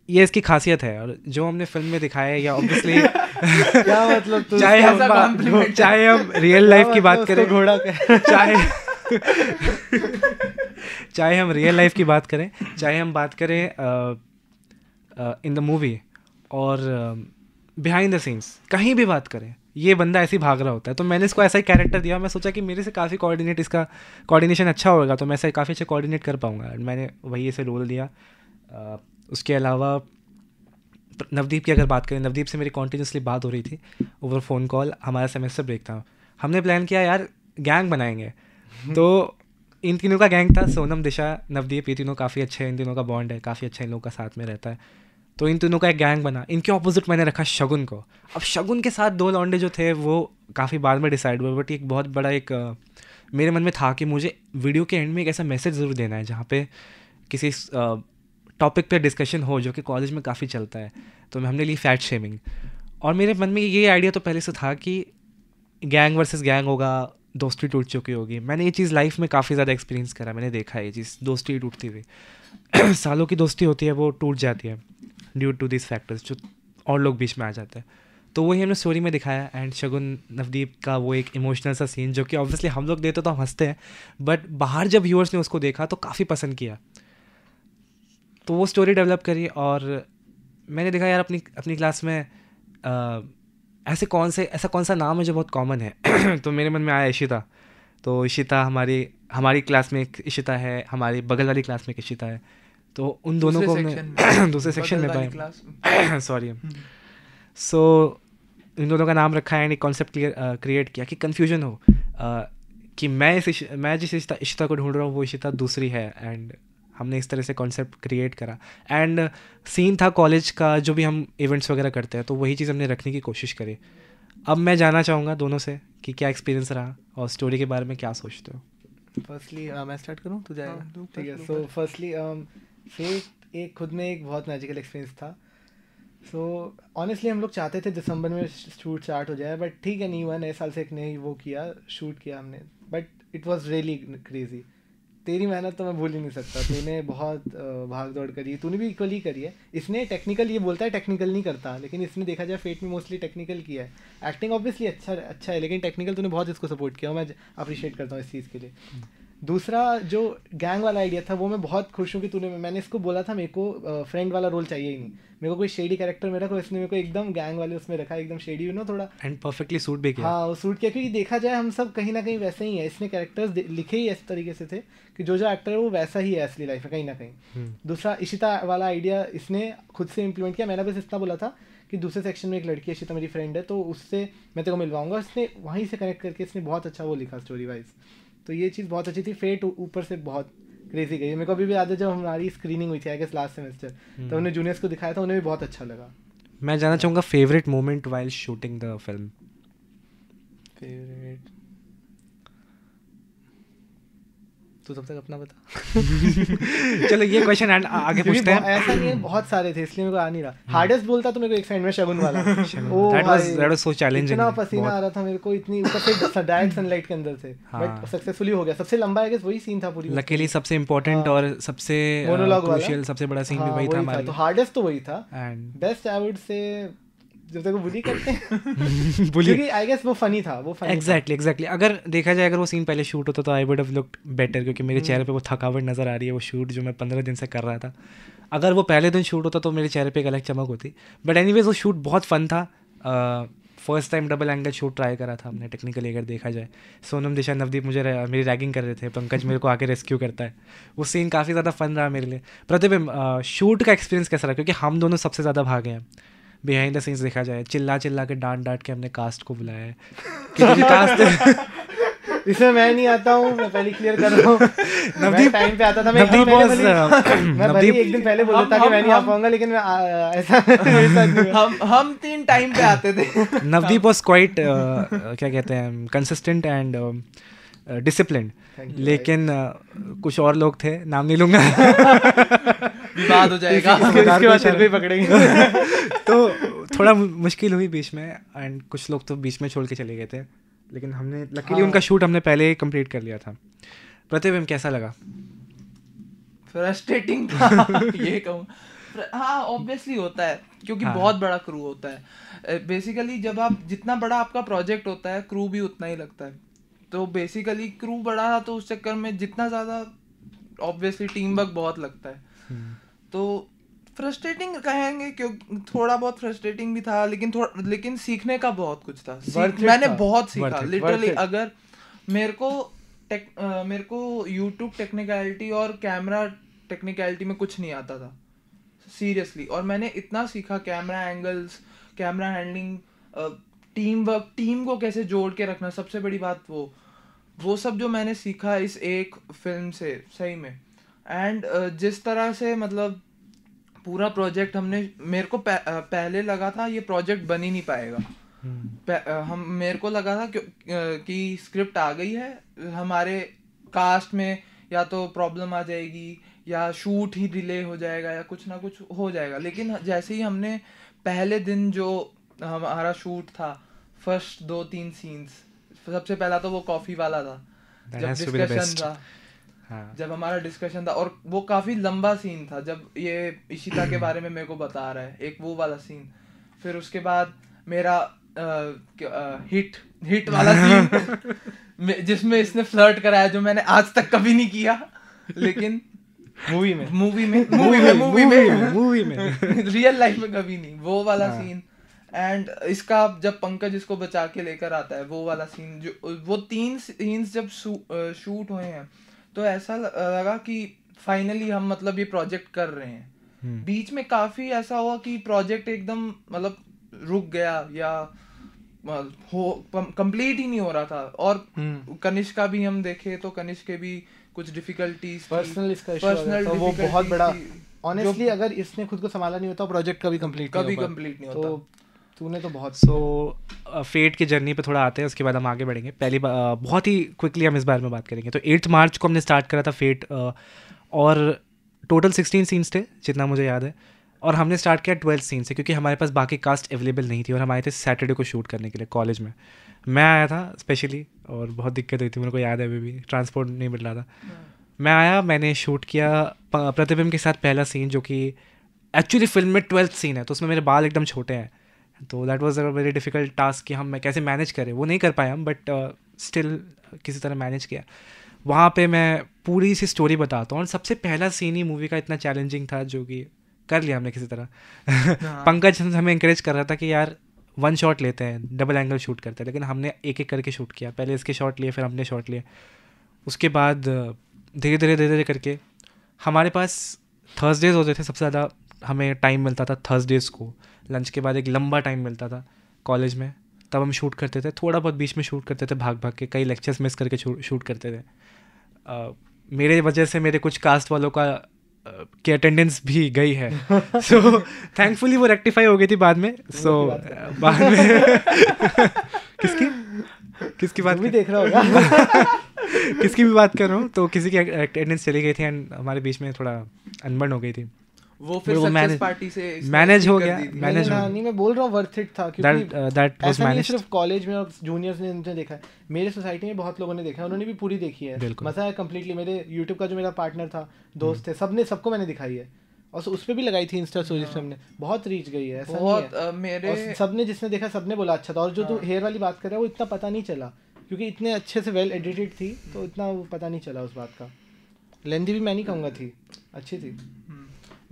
ये इसकी खासियत है। और जो हमने फिल्म में दिखाया है, या ऑब्वियसली क्या मतलब चाहे हम रियल लाइफ की बात करें, घोड़ा चाहे हम रियल लाइफ की बात करें, चाहे हम बात करें इन द मूवी और बिहाइंड द सीन्स, कहीं भी बात करें, ये बंदा ऐसे ही भाग रहा होता है। तो मैंने इसको ऐसा ही कैरेक्टर दिया। मैं सोचा कि मेरे से काफ़ी इसका कोऑर्डिनेशन अच्छा होगा, तो मैं ऐसे काफ़ी अच्छे कोऑर्डिनेट कर पाऊँगा। मैंने वही ऐसे रोल दिया। उसके अलावा नवदीप की अगर बात करें, नवदीप से मेरी कॉन्टीन्यूसली बात हो रही थी ओवर फ़ोन कॉल। हमारा सेमेस्टर ब्रेक था, हमने प्लान किया यार गैंग बनाएंगे। तो इन तीनों का गैंग था, सोनम, दिशा, नवदीप। ये तीनों काफ़ी अच्छे हैं, इन तीनों का बॉन्ड है, काफ़ी अच्छा इन लोगों का साथ में रहता है। तो इन तीनों का एक गैंग बना। इनके ऑपोजिट मैंने रखा शगुन को। अब शगुन के साथ दो लौंडे जो थे वो काफ़ी बाद में डिसाइड हुए, बट एक बहुत बड़ा एक मेरे मन में था कि मुझे वीडियो के एंड में एक ऐसा मैसेज ज़रूर देना है जहाँ पे किसी टॉपिक पे डिस्कशन हो जो कि कॉलेज में काफ़ी चलता है। तो हमने ली फैट शेमिंग, और मेरे मन में ये आइडिया तो पहले से था कि गैंग वर्सेस गैंग होगा, दोस्ती टूट चुकी होगी। मैंने ये चीज़ लाइफ में काफ़ी ज़्यादा एक्सपीरियंस करा, मैंने देखा है ये चीज़, दोस्ती टूटती हुई सालों की दोस्ती होती है वो टूट जाती है ड्यू टू दिस फैक्टर्स, जो और लोग बीच में आ जाते हैं। तो वही हमने स्टोरी में दिखाया। एंड शगुन नवदीप का वो एक इमोशनल सा सीन जो कि ऑब्वियसली हम लोग देते तो हम हंसते हैं, बट बाहर जब व्यूअर्स ने उसको देखा तो काफ़ी पसंद किया। तो वो स्टोरी डेवलप करी, और मैंने देखा यार अपनी क्लास में ऐसा कौन सा नाम है जो बहुत कॉमन है। तो मेरे मन में आया इशिता। तो इशिता हमारी क्लास में एक इशिता है, हमारी बगल वाली क्लास में एक इशिता है। तो उन दोनों को हमने दूसरे सेक्शन में पाया, सॉरी। सो इन दोनों का नाम रखा है, एंड एक कॉन्सेप्ट क्रिएट किया कि कन्फ्यूजन हो कि मैं जिस इशिता को ढूंढ रहा हूँ वो इशिता दूसरी है। एंड हमने इस तरह से कॉन्सेप्ट क्रिएट करा। एंड सीन था कॉलेज का, जो भी हम इवेंट्स वगैरह करते हैं, तो वही चीज़ हमने रखने की कोशिश करी। अब मैं जानना चाहूँगा दोनों से कि क्या एक्सपीरियंस रहा और स्टोरी के बारे में क्या सोचते हो। फर्स्टली मैं स्टार्ट करूँ तो जाएगा? ठीक है। सो फर्स्टली फेट एक खुद में एक बहुत मैजिकल एक्सपीरियंस था। सो ऑनेस्टली हम लोग चाहते थे दिसंबर में शूट स्टार्ट हो जाए, बट ठीक है, नहीं हुआ। नए साल से एक नई वो किया, शूट किया हमने, but it was really crazy. तेरी मेहनत तो मैं भूल ही नहीं सकता। तूने बहुत भाग दौड़ करी, तूने भी इक्वली करी है। इसने टेक्निकल, ये बोलता है टेक्निकल नहीं करता, लेकिन इसने देखा जाए फेट में मोस्टली टेक्निकल किया है। एक्टिंग ऑब्वियसली अच्छा है, लेकिन टेक्निकल तूने बहुत इसको सपोर्ट किया, मैं अप्रिशिएट करता हूँ इस चीज़ के लिए। दूसरा जो गैंग वाला आइडिया था वो मैं बहुत खुश हूँ कि मैंने इसको बोला था मेरे को फ्रेंड वाला रोल चाहिए ही नहीं, मेरे को कोई शेडी कैरेक्टर मेरा को, इसने मेरे को एकदम गैंग वाले उसमें रखा, एकदम शेडी थोड़ा, एंड परफेक्टली सूट भी किया। हाँ, वो सूट किया, क्योंकि देखा जाए हम सब कहीं ना कहीं वैसे ही है। इसने कैरेक्टर्स लिखे ही इस तरीके से थे कि जो एक्टर है वो वैसा ही है असली लाइफ में कहीं ना कहीं। दूसरा इशिता वाला आइडिया इसने खुद से इम्प्लीमेंट किया। मैंने बस इतना बोला था कि दूसरे सेक्शन में एक लड़की है, इशिता मेरी फ्रेंड है, तो उससे मैं तेरे को मिलवाऊंगा। इसने वहीं से कनेक्ट करके इसने बहुत अच्छा वो लिखा स्टोरी वाइज। तो ये चीज़ बहुत अच्छी थी। फेट ऊपर से बहुत क्रेजी गई। मेरे को अभी भी याद है जब हमारी स्क्रीनिंग हुई थी आई गेस लास्ट सेमेस्टर, तो हमने जूनियर्स को दिखाया था, उन्हें भी बहुत अच्छा लगा। मैं जानना चाहूँगा favourite moment while shooting the film. Favourite तू तब तक अपना बता। चलो ये क्वेश्चन आगे पूछते हैं। ऐसा नहीं है, बहुत सारे थे इसलिए मेरे को आ नहीं रहा। हार्डेस्ट बोलता तो मेरे को एक साइड में शगुन वाला, that was so challenging, इतना पसीना आ रहा था मेरे को, इतनी ऊपर से डायरेक्ट सनलाइट के अंदर थे, बट सक्सेसफुली हो गया। सबसे लंबा है वही सीन था पूरी, लकीली सबसे इंपॉर्टेंट और सबसे क्रूशियल, सबसे बड़ा सीन भी वही था हमारा। तो हार्डेस्ट तो वही था। बेस्ट आई वुड से जब तक वो बुली करते हैं क्योंकि आई गेस वो फनी था, वो फनी। एग्जैक्टली अगर देखा जाए, अगर वो सीन पहले शूट होता तो I would have looked better, क्योंकि मेरे चेहरे पे वो थकावट नज़र आ रही है। वो शूट जो मैं 15 दिन से कर रहा था, अगर वो पहले दिन शूट होता तो मेरे चेहरे पे एक अलग चमक होती। बट एनीवेज वो शूट बहुत फन था। First time double angle shoot try करा था हमने टेक्निकली अगर देखा जाए। सोनम, दिशा, नवदीप मुझे मेरी रैगिंग कर रहे थे, पंकज मेरे को आके रेस्क्यू करता है। वो सीन काफ़ी ज़्यादा फन रहा मेरे लिए। प्रतिबिंब शूट का एक्सपीरियंस कैसा रहा, क्योंकि हम दोनों सबसे ज़्यादा भागे हैं, बिहाइंड द सीन्स देखा जाए, चिल्ला चिल्ला के डांट के हमने कास्ट को बुलाया है क्योंकि कास्ट इसमें मैं नहीं आता हूँ, मैं पहले क्लियर कर रहा हूँ। नवदीप टाइम पे आता था, मैं भले एक दिन पहले बोल देता कि मैं नहीं आ पाऊंगा, लेकिन ऐसा मेरे साथ नहीं हुआ। हम 3 टाइम पे आते थे। नवदीप वाज क्वाइट क्या कहते हैं कंसिस्टेंट एंड डिसिप्लिन्ड, लेकिन कुछ और लोग थे, नाम नहीं लूंगा, विवाद हो जाएगा, इसके बाद सिर पे पकड़ेंगे। तो थोड़ा मुश्किल हुई बीच में, एंड कुछ लोग तो बीच में छोड़ के चले गए थे, लेकिन हमने लकीली उनका शूट हमने पहले ही कंप्लीट कर लिया था। प्रतिबिंब कैसा लगा? फ्रस्ट्रेटिंग था ये कहूँ। हाँ ऑब्वियसली होता है क्योंकि बहुत बड़ा क्रू होता है। बेसिकली जब आप जितना बड़ा आपका प्रोजेक्ट होता है क्रू भी उतना ही लगता है। तो बेसिकली क्रू बड़ा था तो उस चक्कर में जितना ज़्यादा ऑब्वियसली टीम वर्क बहुत लगता है। तो फ्रस्ट्रेटिंग कहेंगे क्योंकि थोड़ा बहुत फ्रस्ट्रेटिंग भी था, लेकिन सीखने का बहुत कुछ था। मैंने बहुत सीखा लिटरली। अगर मेरे को यूट्यूब टेक्निकलिटी और कैमरा टेक्निकलिटी में कुछ नहीं आता था सीरियसली, और मैंने इतना सीखा, camera angles, camera handling, team work, team को कैसे जोड़ के रखना, सबसे बड़ी बात वो सब जो मैंने सीखा इस एक फिल्म से सही में। एंड जिस तरह से मतलब पूरा प्रोजेक्ट मेरे को पहले लगा था ये प्रोजेक्ट बन ही नहीं पाएगा। मेरे को लगा था कि स्क्रिप्ट आ गई है, हमारे कास्ट में या तो प्रॉब्लम आ जाएगी या शूट ही डिले हो जाएगा या कुछ ना कुछ हो जाएगा। लेकिन जैसे ही हमने पहले दिन जो हमारा शूट था, फर्स्ट 2-3 सीन्स, सबसे पहला तो वो कॉफ़ी वाला था, जब डिस्कशन था, जब हमारा डिस्कशन था, और वो काफ़ी लंबा सीन था जब ये इशिता के बारे में मेरे को बता रहा है, एक वो वाला सीन। फिर उसके बाद मेरा हिट वाला सीन जिसमें इसने फ्लर्ट कराया, जो मैंने आज तक कभी नहीं किया, लेकिन मूवी में रियल लाइफ में कभी नहीं, वो वाला सीन। एंड इसका जब पंकज इसको बचा के लेकर आता है, वो वाला सीन, जो वो 3 सीन्स जब शूट हुए हैं तो ऐसा लगा कि फाइनली हम मतलब ये प्रोजेक्ट कर रहे हैं। बीच में काफी ऐसा हुआ कि प्रोजेक्ट एकदम मतलब रुक गया या कंप्लीट ही नहीं हो रहा था। और कनिष्क का भी हम देखे तो कनिष्क के भी कुछ डिफिकल्टीज, पर्सनल वो बहुत बड़ा, ऑनेस्टली अगर इसने खुद को संभाला नहीं होता प्रोजेक्ट कभी कंप्लीट नहीं होता। तो तूने तो बहुत फेट की जर्नी पे थोड़ा आते हैं, उसके बाद हम आगे बढ़ेंगे। पहली बहुत ही क्विकली हम इस बारे में बात करेंगे। तो 8 मार्च को हमने स्टार्ट करा था फेट, और टोटल 16 सीन्स थे जितना मुझे याद है, और हमने स्टार्ट किया 12 सीन से क्योंकि हमारे पास बाकी कास्ट अवेलेबल नहीं थी, और हम आए थे सैटरडे को शूट करने के लिए कॉलेज में। मैं आया था स्पेशली, और बहुत दिक्कत हुई थी, मेरे को याद है अभी भी, ट्रांसपोर्ट नहीं मिल रहा था। मैं आया, मैंने शूट किया प्रतिबिंब के साथ पहला सीन, जो कि एक्चुअली फिल्म में 12th सीन है, तो उसमें मेरे बाल एकदम छोटे हैं, तो that was a very difficult task कि हम कैसे मैनेज करें। वो नहीं कर पाए हम, बट स्टिल किसी तरह मैनेज किया। वहाँ पे मैं पूरी सी स्टोरी बताता हूँ, और सबसे पहला सीन ही मूवी का इतना चैलेंजिंग था जो कि कर लिया हमने किसी तरह। पंकज हमें इंकरेज कर रहा था कि यार 1 शॉट लेते हैं, डबल एंगल शूट करते हैं, लेकिन हमने एक एक करके शूट किया। पहले इसके शॉट लिए, फिर हमने शॉट लिए, उसके बाद धीरे धीरे करके हमारे पास थर्सडेज होते थे, सबसे ज़्यादा हमें टाइम मिलता था थर्सडेज़ को। लंच के बाद एक लंबा टाइम मिलता था कॉलेज में, तब हम शूट करते थे, थोड़ा बहुत बीच में शूट करते थे भाग के, कई लेक्चर्स मिस करके शूट करते थे। मेरे वजह से मेरे कुछ कास्ट वालों का की अटेंडेंस भी गई है, सो थैंकफुली वो रेक्टिफाई हो गई थी बाद में। सो बाद में किसकी बात भी देख रहा होगा किसकी भी बात कर रहा हूँ, तो किसी की अटेंडेंस चली गई थी, एंड हमारे बीच में थोड़ा अनबन हो गई थी। वो फिर सक्सेस पार्टी से मैनेज हो गया। नहीं, मैं बोल रहा हूँ वर्थ इट था, क्योंकि ऐसा नहीं सिर्फ कॉलेज में और जूनियर्स ने देखा है, मेरे सोसाइटी में बहुत लोगों ने देखा है, उन्होंने भी पूरी देखी है, मजा है कंप्लीटली। मेरे यूट्यूब का जो मेरा पार्टनर था, दोस्त थे, सबको मैंने दिखाई है, और उस पर भी लगाई थी इंस्टा स्टोरीज पे, हमने बहुत रीच गई है, ऐसा नहीं है। मेरे सबने जिसने देखा सबने बोला अच्छा था। और जो तू हेयर वाली बात कर रहा है वो इतना पता नहीं चला, क्योंकि इतने अच्छे से वेल एडिटेड थी, तो इतना वो पता नहीं चला उस बात का। लेंदी भी मैं नहीं कहूँगा थी, अच्छी थी।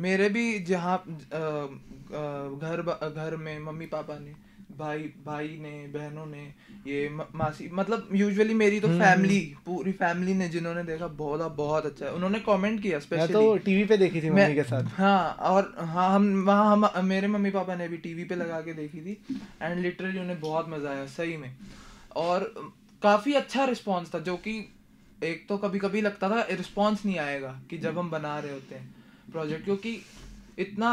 मेरे भी जहाँ घर में मम्मी पापा ने भाई ने, बहनों ने, ये मासी, मतलब यूजुअली मेरी तो फैमिली, पूरी फैमिली ने जिन्होंने देखा बोला बहुत अच्छा है, उन्होंने कमेंट किया मैं स्पेशली। तो टीवी पे देखी थी मम्मी के साथ। हाँ, और हाँ हम मेरे मम्मी पापा ने भी टीवी पे लगा के देखी थी एंड लिटरली उन्हें बहुत मजा आया सही में। और काफी अच्छा रिस्पॉन्स था, जो कि एक तो कभी कभी लगता था रिस्पॉन्स नहीं आएगा कि जब हम बना रहे होते हैं प्रोजेक्ट, क्योंकि इतना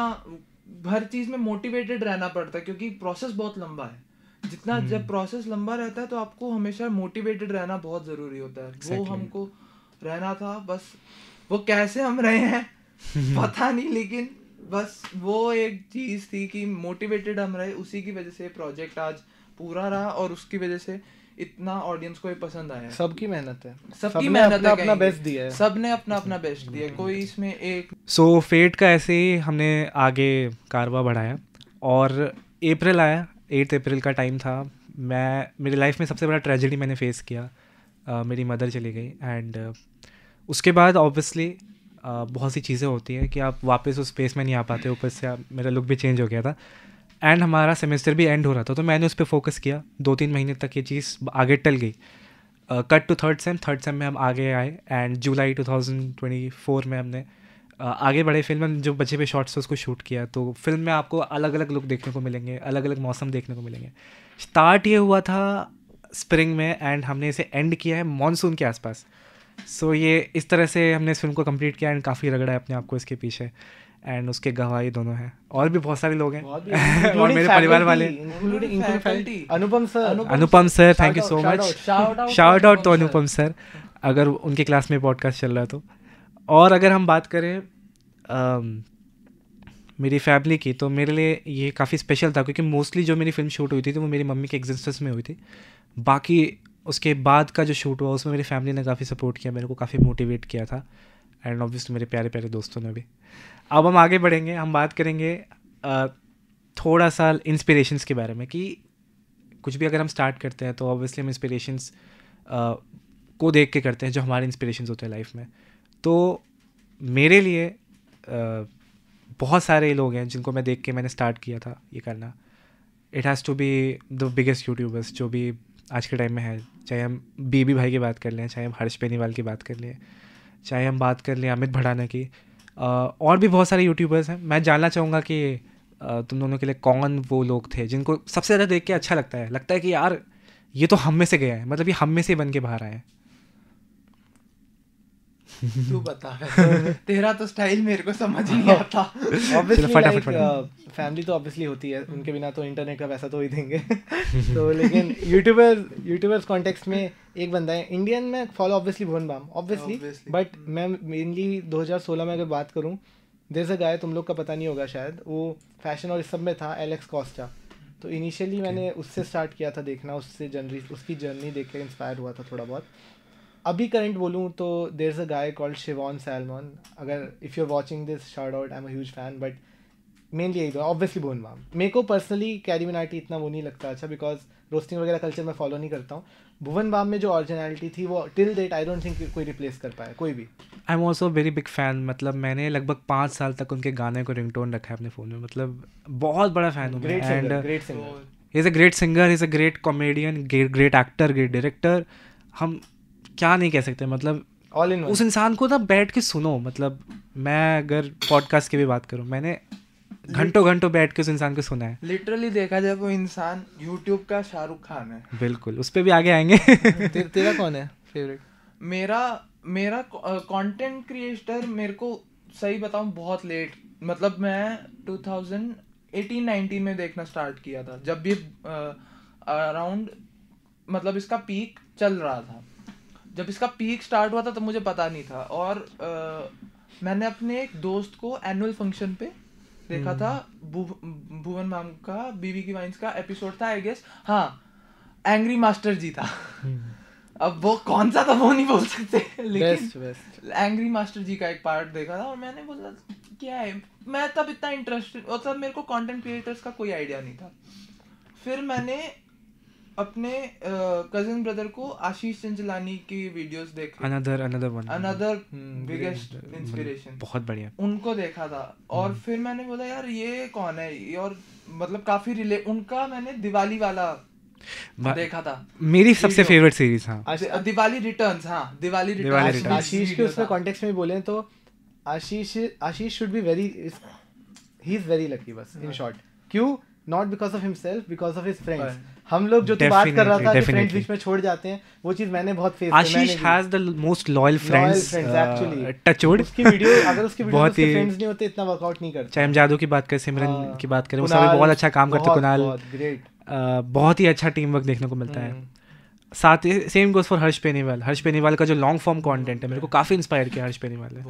हर चीज में मोटिवेटेड रहना पड़ता है, क्योंकि प्रोसेस बहुत लंबा है। जितना जब प्रोसेस लंबा रहता है तो आपको हमेशा मोटिवेटेड रहना बहुत जरूरी होता है। वो हमको रहना था, बस वो कैसे हम रहे हैं पता नहीं, लेकिन बस वो एक चीज थी कि मोटिवेटेड हम रहे, उसी की वजह से प्रोजेक्ट आज पूरा रहा और उसकी वजह से इतना ऑडियंस को पसंद आया। सबकी मेहनत है, सबकी मेहनत है, अपना बेस्ट दिया है, सबने अपना अपना बेस्ट दिया, कोई इसमें एक। सो फेट का ऐसे ही हमने आगे कारवा बढ़ाया और अप्रैल आया, 8 अप्रैल का टाइम था। मेरी लाइफ में सबसे बड़ा ट्रेजेडी मैंने फेस किया, मेरी मदर चली गई एंड उसके बाद ऑब्वियसली बहुत सी चीज़ें होती हैं कि आप वापस उस स्पेस में नहीं आ पाते। ऊपर से मेरा लुक भी चेंज हो गया था एंड हमारा सेमेस्टर भी एंड हो रहा था, तो मैंने उस पर फोकस किया। 2-3 महीने तक ये चीज़ आगे टल गई। कट टू थर्ड सेम में हम आगे आए एंड जुलाई 2024 में हमने आगे बढ़े। फिल्म में जो बचे हुए शॉट्स थे उसको शूट किया। तो फिल्म में आपको अलग अलग लुक देखने को मिलेंगे, अलग अलग मौसम देखने को मिलेंगे। स्टार्ट ये हुआ था स्प्रिंग में एंड हमने इसे एंड किया है मानसून के आसपास। सो ये इस तरह से हमने इस फिल्म को कंप्लीट किया एंड काफ़ी रगड़ा है अपने आप को इसके पीछे एंड उसके गवाही दोनों हैं। और भी बहुत सारे लोग हैं और मेरे परिवार वाले, Anupam sir thank you so much, shout out to Anupam sir, अगर उनके क्लास में पॉडकास्ट चल रहा है तो। और अगर हम बात करें मेरी फैमिली की, तो मेरे लिए ये काफ़ी स्पेशल था क्योंकि मोस्टली जो मेरी फिल्म शूट हुई थी तो वो मेरी मम्मी के एग्जिस्टेंस में हुई थी। बाकी उसके बाद का जो शूट हुआ उसमें मेरी फैमिली ने काफ़ी सपोर्ट किया, मेरे को काफ़ी मोटिवेट किया था एंड ऑब्वियसली मेरे प्यारे प्यारे दोस्तों ने भी। अब हम आगे बढ़ेंगे, हम बात करेंगे थोड़ा सा इंस्पिरेशंस के बारे में कि कुछ भी अगर हम स्टार्ट करते हैं तो ऑब्वियसली हम इंस्पिरेशंस को देख के करते हैं, जो हमारे इंस्पिरेशंस होते हैं लाइफ में। तो मेरे लिए बहुत सारे लोग हैं जिनको मैं देख के मैंने स्टार्ट किया था ये करना। It has to be the biggest YouTubers जो भी आज के टाइम में है, चाहे हम बीबी भाई की बात कर लें, चाहे हम हर्ष बेनीवाल की बात कर लें, चाहे हम बात कर लें अमित भड़ाना की, और भी बहुत सारे यूट्यूबर्स हैं। मैं जानना चाहूँगा कि तुम दोनों के लिए कौन वो लोग थे जिनको सबसे ज़्यादा देख के अच्छा लगता है कि यार ये तो हम में से गया है, मतलब ये हम में से बन के बाहर आए हैं। तू बता तेरा तो स्टाइल मेरे को समझ नहीं आता। ऑब्वियसली फैमिली तो ऑब्वियसली होती है, उनके बिना तो इंटरनेट का पैसा तो ही देंगे तो लेकिन यूट्यूबर्स कॉन्टेक्स्ट में एक बंदा है इंडियन में follow, obviously Bhuvan Bam obviously, but मैं मेनली 2016 में अगर बात करूँ, देयर इज अ गाय, तुम लोग का पता नहीं होगा शायद, वो फैशन और इस सब में था, एलेक्स कॉस्टा। तो इनिशियली मैंने उससे स्टार्ट किया था देखना, उसकी जर्नी देख के इंस्पायर हुआ था थोड़ा बहुत। अभी करंट बोलूँ तो there is a guy called Siobhan Salmon, अगर if you are watching this shout out, I am a huge fan, but mainly यही दो, ऑब्वियसली भुवन बाम। मेरे को पर्सनली कैरी मिनाटी इतना वो नहीं लगता अच्छा, बिकॉज रोस्टिंग वगैरह कल्चर मैं फॉलो नहीं करता हूँ। भुवन बाम में जो ओरिजिनलिटी थी वो till date I don't think कोई रिप्लेस कर पाया, कोई भी। I am also very big fan, मतलब मैंने लगभग 5 साल तक उनके गाने को रिंगटोन रखा है अपने फ़ोन में, मतलब बहुत बड़ा फ़ैन हूँ। Great singer, he is a great singer, he is a great comedian, great actor, great director. हम क्या नहीं कह सकते, मतलब ऑल इन वन। उस इंसान को ना बैठ के सुनो, मतलब मैं अगर पॉडकास्ट की भी बात करूँ, मैंने घंटों बैठ के उस इंसान को सुना है। लिटरली देखा जाए वो इंसान यूट्यूब का शाहरुख खान है। बिल्कुल, उस पर भी आगे आएंगे। तेरा कौन है फेवरेट? मेरा कंटेंट क्रिएटर मेरे को सही बताऊं बहुत लेट, मतलब मैं 2018-19 में देखना स्टार्ट किया था, जब भी अराउंड मतलब इसका पीक चल रहा था। जब इसका पीक स्टार्ट हुआ था तब मुझे पता नहीं था, और मैंने अपने एक दोस्त को एनुअल फंक्शन पे देखा था, भुवन बाम का बीवी की वाइन्स का एपिसोड था आई गेस, हाँ एंग्री मास्टर जी था। अब वो कौन सा था वो नहीं बोल सकते, लेकिन एंग्री मास्टर जी का एक पार्ट देखा था और मैंने बोला क्या है, मैं तब इतना इंटरेस्टेड, मतलब मेरे को कंटेंट क्रिएटर्स का कोई आइडिया नहीं था। फिर मैंने अपने कजिन ब्रदर को आशीष चंचलानी की वीडियोस देखे, अनदर बिगेस्ट इंस्पिरेशन, बहुत बढ़िया, उनको देखा था। और फिर मैंने बोला यार ये कौन है, और मतलब काफी उनका मैंने दिवाली वाला देखा था, मेरी सबसे फेवरेट सीरीज। हाँ, दिवाली रिटर्न्स। दिवाली रिटर्न्स। आशीष के उसमें कॉन्टेक्स्ट में बोले तो Ashish should be very, he is very lucky, बस इन शॉर्ट। क्यों? Not because of himself, because of his friends. हम लोग जो तू बात कर रहा था कि फ्रेंड्स बीच में छोड़ जाते हैं, वो चीज मैंने बहुत फेस की। Ashish has the most loyal friends actually. Touchwood. उसकी वीडियो अगर उसके फ्रेंड्स नहीं होते इतना वर्कआउट नहीं करते। चाहे हम जादू की बात करें, सिमरन की बात करें, वो सभी बहुत अच्छा काम करते हैं। कुणाल ग्रेट, बहुत ही अच्छा टीम वर्क देखने को मिलता है। साथ ही same goes for Harsh Beniwal का जो लॉन्ग फॉर्म कंटेंट है, मेरे को काफ़ी इंस्पायर किया हर्ष बेनीवाल ने।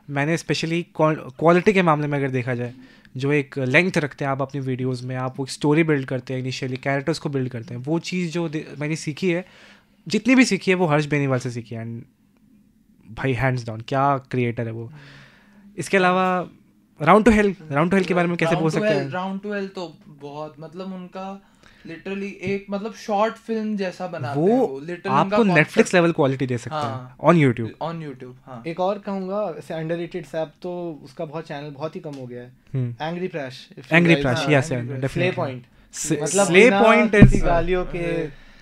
मैंने स्पेशली क्वालिटी के मामले में अगर देखा जाए, जो एक लेंथ रखते हैं आप अपनी वीडियोस में, आप वो स्टोरी बिल्ड करते हैं, इनिशियली कैरेक्टर्स को बिल्ड करते हैं, वो चीज़ जो मैंने सीखी है, जितनी भी सीखी है, वो हर्ष बेनीवाल से सीखी है। एंड भाई हैंड्स डाउन क्या क्रिएटर है वो। इसके अलावा राउंड टू हेल के बारे में कैसे बोल सकते हैं? राउंड टू हेल तो बहुत, मतलब उनका लिटरली एक मतलब शॉर्ट फिल्म जैसा बनाते हैं वो। लिटरली आपको नेटफ्लिक्स लेवल क्वालिटी दे सकते हैं ऑन यूट्यूब। हाँ, एक और कहूंगा ऐसे अंडररेटेड सैप, तो उसका बहुत चैनल बहुत ही कम हो गया है, angry Prash. Yes, slay point, मतलब स्ले पॉइंट इज गालियों के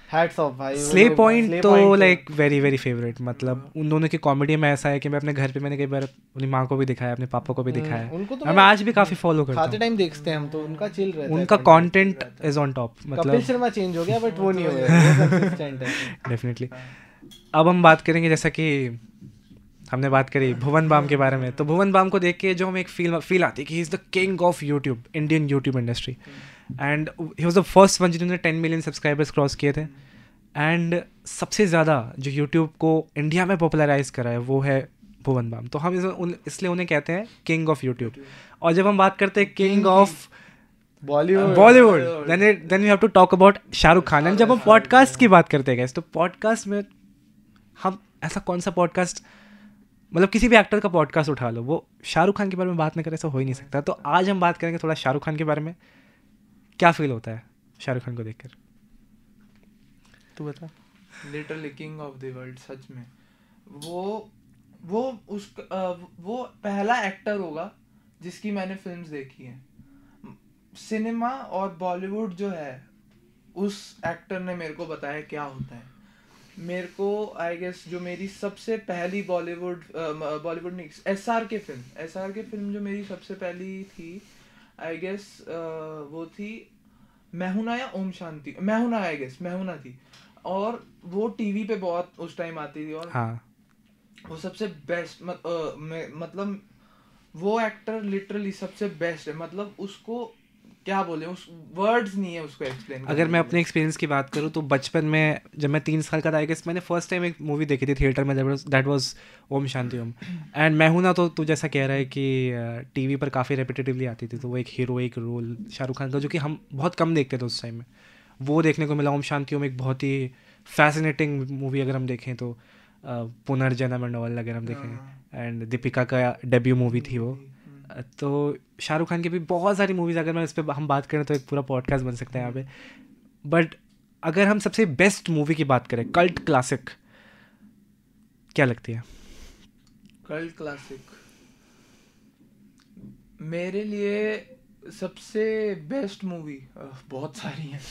हैट्स ऑफ भाई। स्ले पॉइंट तो लाइक वेरी वेरी फेवरेट। मतलब उन दोनों की कॉमेडी में ऐसा है कि मैं अपने घर पे मैंने कई बार अपनी माँ को भी दिखाया, अपने पापा को भी दिखाया, उनको तो मैं आज भी काफी फॉलो करता हूं। खाते टाइम देखते हैं हम तो, उनका चिल रहता है, उनका कंटेंट इज ऑन टॉप। मतलब कपिल शर्मा चेंज हो गया बट वो नहीं हो गया, वो कंसिस्टेंट है डेफिनेटली। अब हम बात करेंगे, जैसा कि हमने बात करी भुवन बाम के बारे में, तो भुवन बाम को देख के जो हमें एक फील आती है कि he is the king of YouTube, Indian YouTube industry. And he was the first one जिन्होंने 10 मिलियन सब्सक्राइबर्स क्रॉस किए थे। एंड सबसे ज़्यादा जो यूट्यूब को इंडिया में पॉपुलराइज करा है वो है भुवन बाम। तो हम इसलिए उन्हें कहते हैं किंग ऑफ यूट्यूब। और जब हम बात करते हैं king of Bollywood, then we have to talk about Shahrukh Khan. And जब हम पॉडकास्ट की बात करते हैं तो पॉडकास्ट में हम ऐसा कौन सा पॉडकास्ट, मतलब किसी भी एक्टर का पॉडकास्ट उठा लो, वो शाहरुख खान के बारे में बात नहीं करे, ऐसा हो ही नहीं सकता। तो आज हम बात करेंगे थोड़ा शाहरुख खान के बारे में। क्या फील होता है शाहरुख खान को देखकर? तू बता। Literally king of the world, सच में। वो पहला एक्टर होगा जिसकी मैंने फिल्म्स देखी हैं। सिनेमा और बॉलीवुड जो है, उस एक्टर ने मेरे को बताया क्या होता है। मेरे को आई गेस जो मेरी सबसे पहली बॉलीवुड नहीं, एसआर के फिल्म जो मेरी सबसे पहली थी, आई गेस वो थी मैहुना या ओम शांति, मैहुना थी। और वो टीवी पे बहुत उस टाइम आती थी। और हाँ, वो सबसे बेस्ट, मतलब वो एक्टर लिटरली सबसे बेस्ट है। मतलब उसको क्या बोले, उस वर्ड्स नहीं है उसको एक्सप्लेन। अगर मैं अपने एक्सपीरियंस की बात करूँ तो बचपन में जब मैं 3 साल का था, आई गेस मैंने फर्स्ट टाइम एक मूवी देखी थी थिएटर में, that was Om Shanti Om. And Main Hoon Na तो तू जैसा कह रहा है कि टीवी पर काफ़ी रेपिटेटिवली आती थी, तो वो एक हीरोइक रोल शाहरुख खान का जो कि हम बहुत कम देखते थे उस टाइम में, वो देखने को मिला। ओम शांति ओम एक बहुत ही फैसिनेटिंग मूवी अगर हम देखें तो, पुनर्जन्म एंड ऑल अगर हम देखें, एंड दीपिका का डेब्यू मूवी थी वो। तो शाहरुख खान की भी बहुत सारी मूवीज़, अगर मैं इस पर हम बात करें तो एक पूरा पॉडकास्ट बन सकता है यहाँ पे। बट अगर हम सबसे बेस्ट मूवी की बात करें, कल्ट क्लासिक, क्या लगती है? कल्ट क्लासिक मेरे लिए सबसे बेस्ट मूवी बहुत सारी हैं,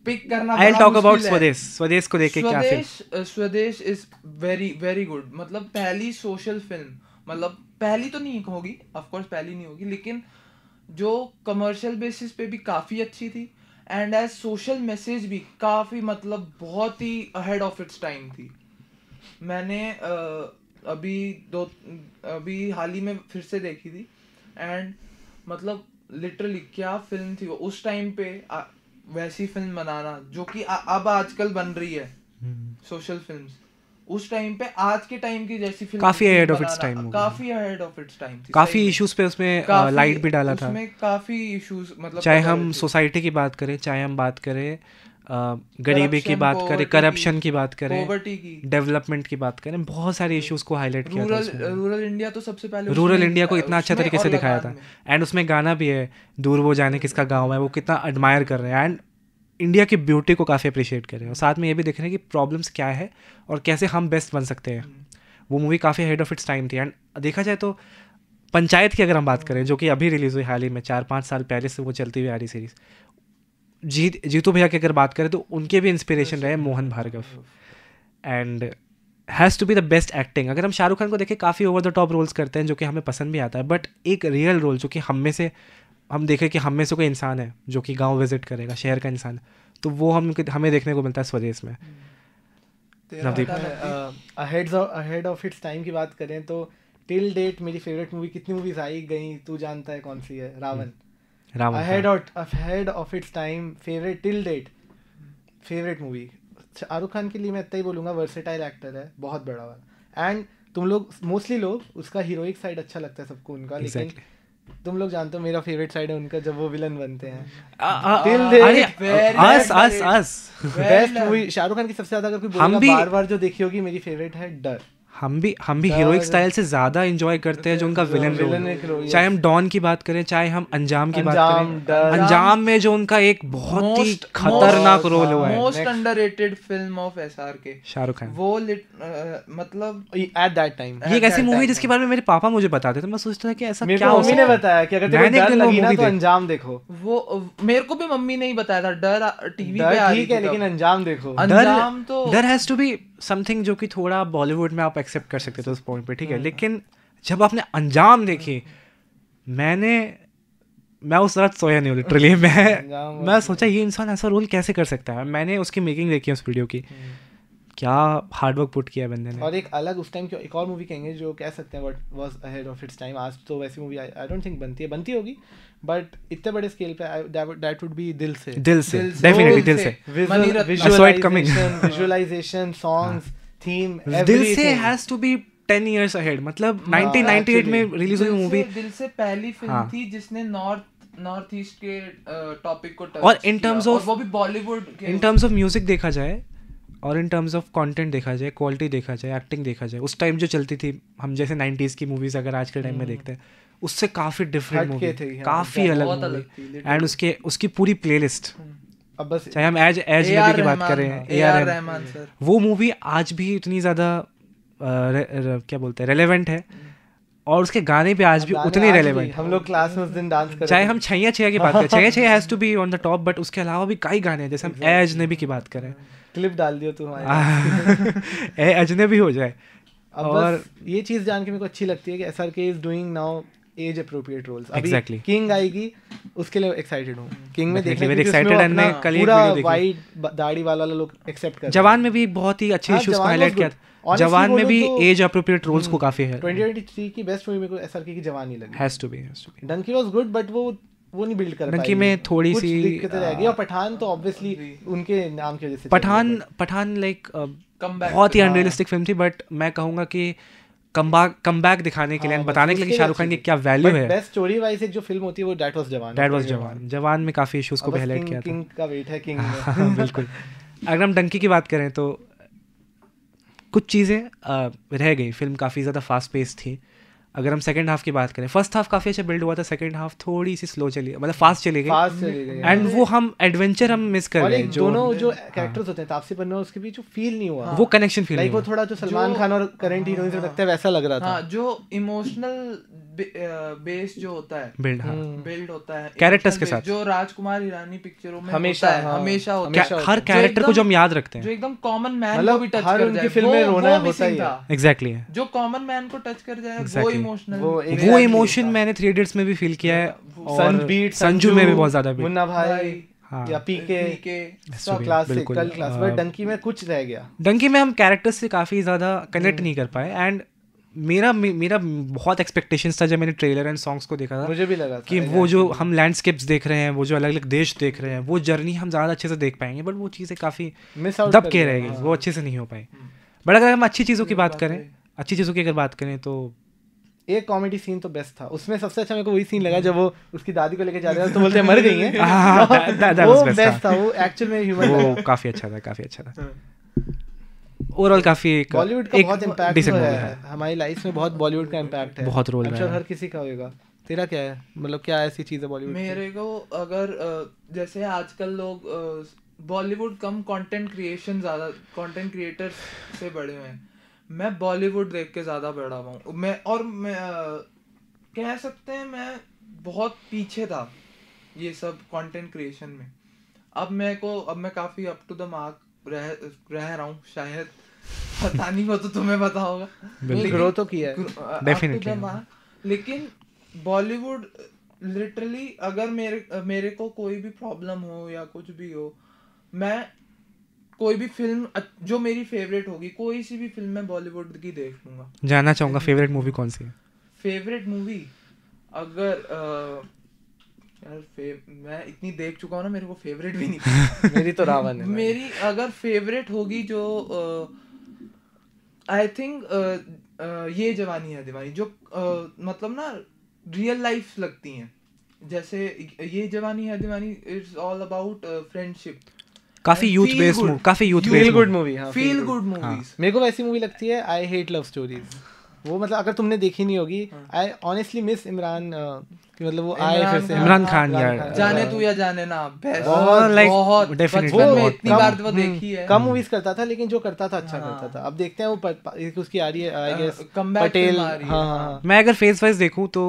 पिक करना I'll talk about स्वदेश को देख के क्या फील? स्वदेश इज वेरी वेरी गुड। मतलब पहली सोशल फिल्म, मतलब पहली तो नहीं होगी, ऑफ कोर्स पहली नहीं होगी, लेकिन जो कमर्शियल बेसिस पे भी काफ़ी अच्छी थी, एंड एज सोशल मैसेज भी काफ़ी, मतलब बहुत ही अहेड ऑफ इट्स टाइम थी। मैंने अभी हाल ही में फिर से देखी थी, एंड मतलब लिटरली क्या फिल्म थी वो। उस टाइम पे वैसी फिल्म बनाना जो कि अब आजकल बन रही है सोशल फिल्म्स, उस टाइम पे आज के टाइम की जैसी फिल्म काफी अहेड ऑफ इट्स टाइम, काफी अहेड ऑफ इट्स टाइम थी। काफी इश्यूज पे उसमें लाइट भी डाला था। उसमें काफी इश्यूज, मतलब चाहे हम सोसाइटी की बात करें, चाहे हम बात करें गरीबी की बात करें, करप्शन की बात करें, पॉवर्टी की, डेवलपमेंट की बात करें, बहुत सारे इश्यूज को हाईलाइट किया था। रूरल इंडिया तो सबसे पहले, रूरल इंडिया को इतना अच्छा तरीके से दिखाया था। एंड उसमें गाना भी है, दूर वो जाने किसका गाँव है, वो कितना एडमायर कर रहे हैं। एंड इंडिया की ब्यूटी को काफ़ी अप्रिशिएट कर रहे हैं और साथ में ये भी देख रहे हैं कि प्रॉब्लम्स क्या है और कैसे हम बेस्ट बन सकते हैं। वो मूवी काफ़ी हेड ऑफ इट्स टाइम थी। एंड देखा जाए तो पंचायत की अगर हम बात करें, जो कि अभी रिलीज़ हुई हाल ही में, 4-5 साल पहले से वो चलती हुई आ रही सीरीज़, जीतू भैया की अगर बात करें तो उनके भी इंस्पिरेशन रहे Mohan Bhargav. And has to be the best acting. अगर हम शाहरुख खान को देखें, काफ़ी ओवर द टॉप रोल्स करते हैं जो कि हमें पसंद भी आता है, बट एक रियल रोल जो कि हम देखें कि हम में से कोई इंसान है जो कि गांव विजिट करेगा, शहर का इंसान, तो वो हमें देखने को मिलता है स्वदेश में। Navdeep, ahead of its time की बात करें तो टिल डेट मेरी फेवरेट मूवी, कितनी मूवीज आई गई तू जानता है कौन सी है, Ravan. Ahead of its time favourite till date favourite movie. Shahrukh Khan के लिए मैं इतना ही बोलूँगा, वर्सेटाइल एक्टर है बहुत बड़ा वाला। एंड तुम लोग मोस्टली लोग उसका हीरोइक साइड अच्छा लगता है सबको उनका, लेकिन तुम लोग जानते हो मेरा फेवरेट साइड है उनका जब वो विलन बनते हैं। बेस्ट मूवी शाहरुख खान की सबसे ज्यादा अगर कोई बोलेगा बार बार जो देखी होगी मेरी फेवरेट है डर। हम भी हीरोइक स्टाइल से ज़्यादा एंजॉय करते हैं जो उनका विलन रोल, चाहे हम डॉन की बात करें, चाहे हम अंजाम की बात करें। अंजाम में जो उनका एक बहुत ही खतरनाक रोल हुआ है, most underrated film of SRK Shahrukh Khan. वो मतलब एट दैट टाइम ये एक ऐसी मूवी जिसके बारे में मेरे पापा मुझे बताते थे, मैं सोचता था कि ऐसा क्या हो। मम्मी ने बताया कि अगर तुम्हें डर लगी ना तो अंजाम देखो। वो मेरे को भी मम्मी ने ही बताया था, डर टीवी पे आ रही थी, लेकिन अंजाम देखो। अंजाम तो डर हैज टू बी समथिंग जो कि थोड़ा बॉलीवुड में आप एक्सेप्ट कर सकते थे उस पॉइंट पे, ठीक है, लेकिन जब आपने अंजाम देखी, मैं उस रात सोया नहीं, लिटरली मैं सोचा ये इंसान ऐसा रोल कैसे कर सकता है। मैंने उसकी मेकिंग देखी है उस वीडियो की, क्या हार्डवर्क पुट किया बंदे ने। और एक अलग उस टाइम की एक और मूवी कहेंगे जो कह सकते हैं what was ahead of its time. आज तो वैसी मूवी आई डोंट थिंक बनती होगी, बट इतने बड़े स्केल पे दैट वुड बी दिल से डेफिनेटली दिल से। Visualisation, songs, theme, Dil Se has to be 10 years ahead। मतलब 1998 में रिलीज हुई मूवी, दिल से पहली फिल्म थी जिसने नॉर्थ ईस्ट के टॉपिक को टच और इन टर्म्स ऑफ वो भी बॉलीवुड के, इन टर्म्स ऑफ म्यूजिक देखा जाए और इन टर्म्स ऑफ कंटेंट देखा जाए, क्वालिटी देखा जाए, एक्टिंग देखा जाए, उस टाइम जो चलती थी, हम जैसे 90s की मूवीज अगर आज के टाइम में देखते हैं, उससे काफी डिफरेंट मूवी, काफी अलग मूवी। एंड उसकी पूरी प्लेलिस्ट, अब बस चाहे हम एज नबी की बात करें, AR रहमान सर, वो मूवी आज भी इतनी ज़्यादा क्या बोलते हैं रेलेवेंट है, और उसके गाने भी आज भी उतने रेलेवेंट। हम लोग क्लास में उस दिन डांस कर, चाहे हम छैया छैया की बात करें, Chaiyya Chaiyya has to be on the top, but उसके अलावा भी कई गाने हैं, जैसे हम ए अजनबी की बात करें, क्लिप डाल दियो तू हमारे ए अजनबी हो जाए। और ये चीज़ जान के मेरे को अच्छी लगती है कि SRK is doing now as appropriate roles. Exactly. King आएगी उसके लिए एक्साइटेड हूँ, किंग में देखने के लिए पूरा वाइड दाढ़ी वाला लोग एक्सेप्ट कर। जवान में भी बहुत ही अच्छे इश्यूज को हाईलाइट किया, जवान में भी एज अप्रोप्रिएट रोल्स को काफी है। 2023 की बेस्ट मूवी मेरे को SRK की जवान ही लगी। Has to be Dunki was good, but वो नहीं बिल्ड कर पाई, डंकी में थोड़ी सी दिक्कतें रह गई। और पठान तो ऑब्वियसली उनके नाम की वजह से, पठान लाइक बहुत ही अनरियलिस्टिक फिल्म थी, बट मैं कहूँगा कि कमबैक दिखाने के लिए, बताने के लिए कि शाहरुख खान की क्या वैल्यू है। बेस्ट स्टोरी वाइज एक जो फिल्म होती है वो दैट वाज जवान में काफी इश्यूज को हाईलाइट किया था। किंग का वेट है किंग में। बिल्कुल। अगर हम डंकी की बात करें तो कुछ चीज़ें रह गई, फिल्म काफ़ी ज़्यादा फास्ट पेस थी। अगर हम सेकंड हाफ की बात करें, फर्स्ट हाफ काफ़ी अच्छा बिल्ड हुआ था, सेकंड हाफ थोड़ी सी स्लो चली, मतलब फास्ट चली गई। एंड वो हम एडवेंचर हम मिस कर गए। दोनों जो कैरेक्टर्स होते हैं तापसी पन्नू उसके बीच जो फील नहीं हुआ, वो कनेक्शन फील नहीं हुआ। वो थोड़ा जो सलमान खान और करंट हीरोइन से लगता है वैसा लग रहा था। जो इमोशनल बेस जो होता है, बिल्ड होता है कैरेक्टर्स के साथ, जो राजकुमार हिरानी पिक्चरों में हमेशा होता है, हर कैरेक्टर को जो हम याद रखते हैं, जो एकदम कॉमन मैन को भी टच कर जाए, फिल्म में रोना होता ही है। एग्जैक्टली, जो कॉमन मैन को टच कर जाए वो इमोशनल, वो इमोशन मैंने 3 Idiots में भी फील किया है, और संजू में भी बहुत ज्यादा, मुन्ना भाई या पीके सब क्लासिक क्लास। बट डंकी में कुछ रह गया। डंकी में हम कैरेक्टर्स से काफी ज्यादा कनेक्ट नहीं कर पाए। एंड मेरा बहुत एक्सपेक्टेशंस था जब मैंने ट्रेलर एंड सॉन्ग्स को देखा था, मुझे भी लगा कि वो जो हम लैंडस्केप्स देख रहे हैं, वो जो अलग अलग देश देख रहे हैं, वो जर्नी हम ज़्यादा अच्छे से देख पाएंगे, बट वो चीज़ें काफ़ी दब के रह गई, वो अच्छे से नहीं हो पाई। बट अगर हम अच्छी चीज़ों की बात करें तो एक कॉमेडी सीन तो बेस्ट था उसमें। सबसे अच्छा मेरे को वही सीन लगा जब वो उसकी दादी को लेके जा रहे थे तो बोलते मर गई हैं, वो बेस्ट था। वो एक्चुअल में ह्यूमर, वो काफ़ी अच्छा था। ओवरऑल काफी बॉलीवुड का बहुत इम्पैक्ट है हमारी लाइफ में, बहुत बॉलीवुड का इम्पैक्ट है, बहुत रोल है, हर किसी का होगा। तेरा क्या है, मतलब क्या ऐसी चीज है बॉलीवुड? मेरे को अगर जैसे आजकल लोग बॉलीवुड कम कंटेंट क्रिएशन ज़्यादा, कंटेंट क्रिएटर्स से बड़े हुए हैं। मैं बॉलीवुड देख के ज़्यादा बड़ा हुआ हूँ। मैं कह सकते हैं मैं बहुत पीछे था ये सब कंटेंट क्रिएशन में। अब मैं काफ़ी अप टू द मार्क रह रहा हूँ शायद, पता नहीं, वो तो तुम्हें पता होगा। ग्रो तो किया है डेफिनेटली। लेकिन बॉलीवुड लिटरली, अगर मेरे को कोई भी प्रॉब्लम हो या कुछ भी हो, मैं कोई भी फिल्म जो मेरी फेवरेट होगी, कोई सी भी फिल्म मैं बॉलीवुड की देख लूंगा। जानना चाहूँगा फेवरेट मूवी कौन सी है? फेवरेट मूवी अगर यार मैं इतनी देख चुका हूँ ना, मेरे को फेवरेट भी नहीं मेरी तो रावण है। मेरी अगर फेवरेट होगी जो आई थिंक ये जवानी है दीवानी, जो मतलब ना रियल लाइफ लगती हैं। जैसे ये जवानी है दीवानी, इट्स ऑल अबाउट फ्रेंडशिप, काफी यूथ बेस्ड, काफी youth feel good movie. Feel good movies मेरे को वैसी मूवी लगती है आई हेट लव स्टोरीज। वो मतलब अगर तुमने देखी नहीं होगी, आई ऑनेस्टली मिस इमरान कि मतलब वो आए फिर से, इमरान खान यार, जाने तू या जाने ना, बहुत बचपन में इतनी बार वो देखी है। कम मूवीज करता था लेकिन जो करता था अच्छा करता था। अब देखते हैं वो उसकी आ रही है आई गेस पटेल। हाँ, मैं अगर फेज वाइज देखूं तो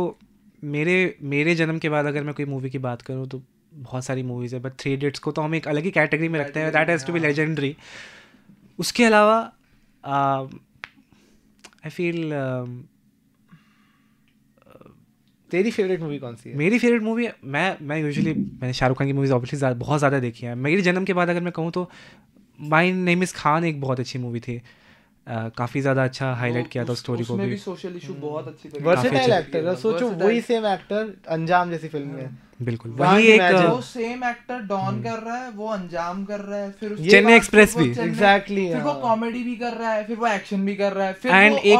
मेरे जन्म के बाद अगर मैं कोई मूवी की बात करूं तो बहुत सारी मूवीज है, बट थ्री इडियट्स को तो हम एक अलग ही कैटेगरी में रखते हैं, that has to be legendary. उसके अलावा आई फील तेरी फेवरेट मूवी कौन सी है? मेरी फेवरेट मूवी, मैं यूजुअली मैंने शाहरुख खान की मूवीज ऑब्वियसली बहुत ज़्यादा देखी है। मेरे जन्म के बाद अगर मैं कहूँ तो माय नेम इज़ खान एक बहुत अच्छी मूवी थी, काफ़ी ज़्यादा अच्छा हाईलाइट किया था स्टोरी को भी। सोशल इशू बहुत अच्छी तरीके, वर्सेटाइल एक्टर है। सोचो वही सेम एक्टर अंजाम जैसी फिल्म में, बिल्कुल वही एक वो सेम एक्टर डॉन कर रहा है, वो अंजाम कर रहा है, फिर चेन्नई एक्सप्रेस भी एग्जैक्टली, फिर वो कॉमेडी भी कर रहा है, फिर वो एक्शन भी कर रहा है, फिर एंड एक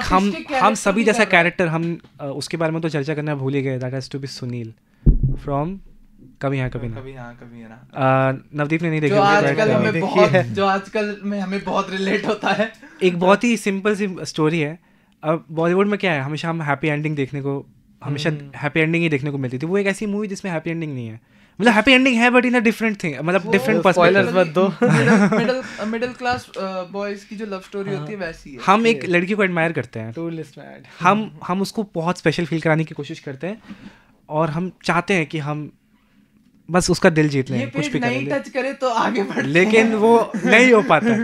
हम सभी भी जैसा कैरेक्टर, हम उसके बारे में तो चर्चा करना भूल ही गए, that has to be Sunil from Kabhi Yahan कभी ना। नवदीप ने नहीं देखा, जो आजकल में हमें बहुत रिलेट होता है। एक बहुत ही सिंपल सी स्टोरी है। अब बॉलीवुड में क्या है, हमेशा हम हैप्पी एंडिंग देखने को, हमेशा हैप्पी एंडिंग ही देखने को मिलती थी। वो एक ऐसी मूवी जिसमें हैप्पी एंडिंग नहीं है, मतलब हैप्पी एंडिंग है but in a different thing, मतलब डिफरेंट पर्सपेक्टिव। मत दो। मिडिल क्लास बॉयज की जो लव स्टोरी होती है वैसी है। हम एक लड़की को एडमायर करते हैं, हम उसको बहुत स्पेशल फील कराने की कोशिश करते हैं और हम चाहते हैं कि हम बस उसका दिल जीत लें, कुछ भी नहीं टच करे तो आगे बढ़, लेकिन वो नहीं हो पाता।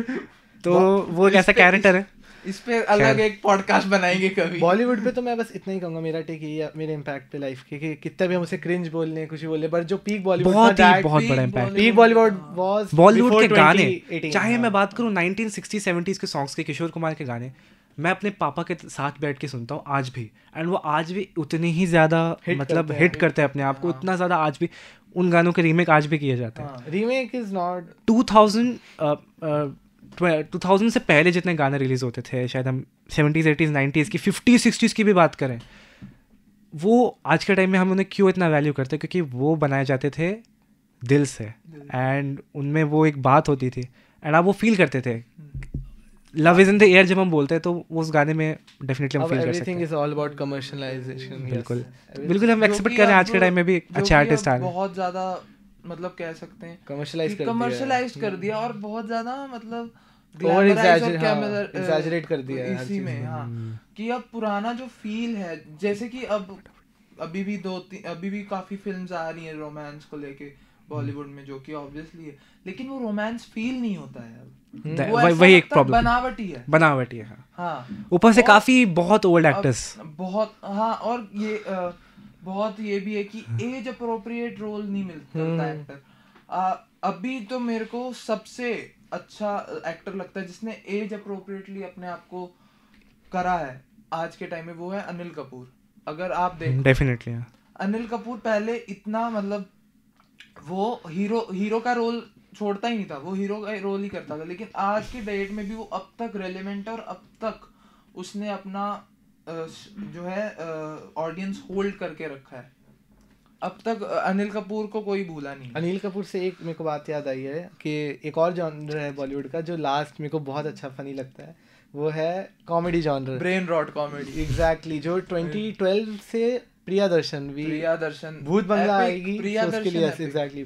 तो वो एक ऐसा कैरेक्टर है, इस पे अलग एक पॉडकास्ट बनाएंगे कभी। बॉलीवुड पे तो मैं बस इतना ही कहूंगा, मेरा टेक यही है, मेरे इम्पैक्ट पे लाइफ के, कि कितना भी हम उसे क्रिंज बोल लें, कुछ भी बोल लें, पर जो पीक बॉलीवुड बहुत बड़ा इम्पैक्ट, पीक बॉलीवुड के गाने, चाहे मैं बात करूं 1960-70s के सॉन्ग्स के, किशोर कुमार के गाने, मैं अपने पापा के साथ बैठ के सुनता हूँ आज भी, एंड वो आज भी उतनी ही ज़्यादा मतलब हिट करते हैं अपने आप को, इतना ज़्यादा आज भी उन गानों के रीमेक आज भी किए जाते हैं। रीमेक इज नॉट 2000 से पहले जितने गाने रिलीज होते थे, शायद हम 70s 80s 90s की 50s 60s की भी बात करें, वो आज के टाइम में हम उन्हें क्यों इतना वैल्यू करते हैं, क्योंकि वो बनाए जाते थे दिल से, एंड उनमें वो एक बात होती थी, एंड आप वो फील करते थे। Love is in the air जब हम बोलते हैं तो उस गाने में डेफिनेटली हम फील कर सकते हैं। Is all about commercialisation. बिल्कुल हम एक्सेप्ट कर रहे हैं आज के टाइम में भी अच्छे आर्टिस्ट आ रहे हैं, बहुत ज्यादा मतलब कह सकते हैं कमर्शियलाइज कर दिया और बहुत ज्यादा मतलब एग्जैजरेट कर दिया इसी में। हाँ, कि अब पुराना जो फील है, जैसे कि अब अभी भी काफी फिल्म्स आ रही हैं रोमांस को लेके बॉलीवुड में, जो कि ऑब्वियसली है, लेकिन वो रोमांस फील नहीं होता है अब। वही एक प्रॉब्लम, बनावटी है। हाँ, ऊपर से काफी बहुत ओल्ड एक्टर्स, बहुत, हाँ, और ये बहुत ये भी है कि एज अप्रोप्रिएट रोल नहीं मिलता एक्टर। अभी तो मेरे को सबसे अच्छा एक्टर लगता है जिसने एज अप्रोप्रिएटली अपने आप को करा है आज के टाइम में, वो है अनिल कपूर। अगर आप देखो, डेफिनेटली अनिल कपूर पहले इतना मतलब वो हीरो का रोल छोड़ता ही नहीं था, वो हीरो का रोल ही करता था, लेकिन आज के डेट में भी वो अब तक रेलेवेंट है और अब तक उसने अपना जो है ऑडियंस होल्ड करके रखा है। अब तक अनिल कपूर को कोई भूला नहीं। अनिल कपूर से एक मेरे को बात याद आई है कि एक और जॉनर है बॉलीवुड का जो लास्ट मेरे को बहुत अच्छा फनी लगता है, वो है comedy genre, brain rot comedy. Exactly, जो 2012 से प्रिया दर्शन भूत बंगला आएगी उसके लिए, एग्जैक्टली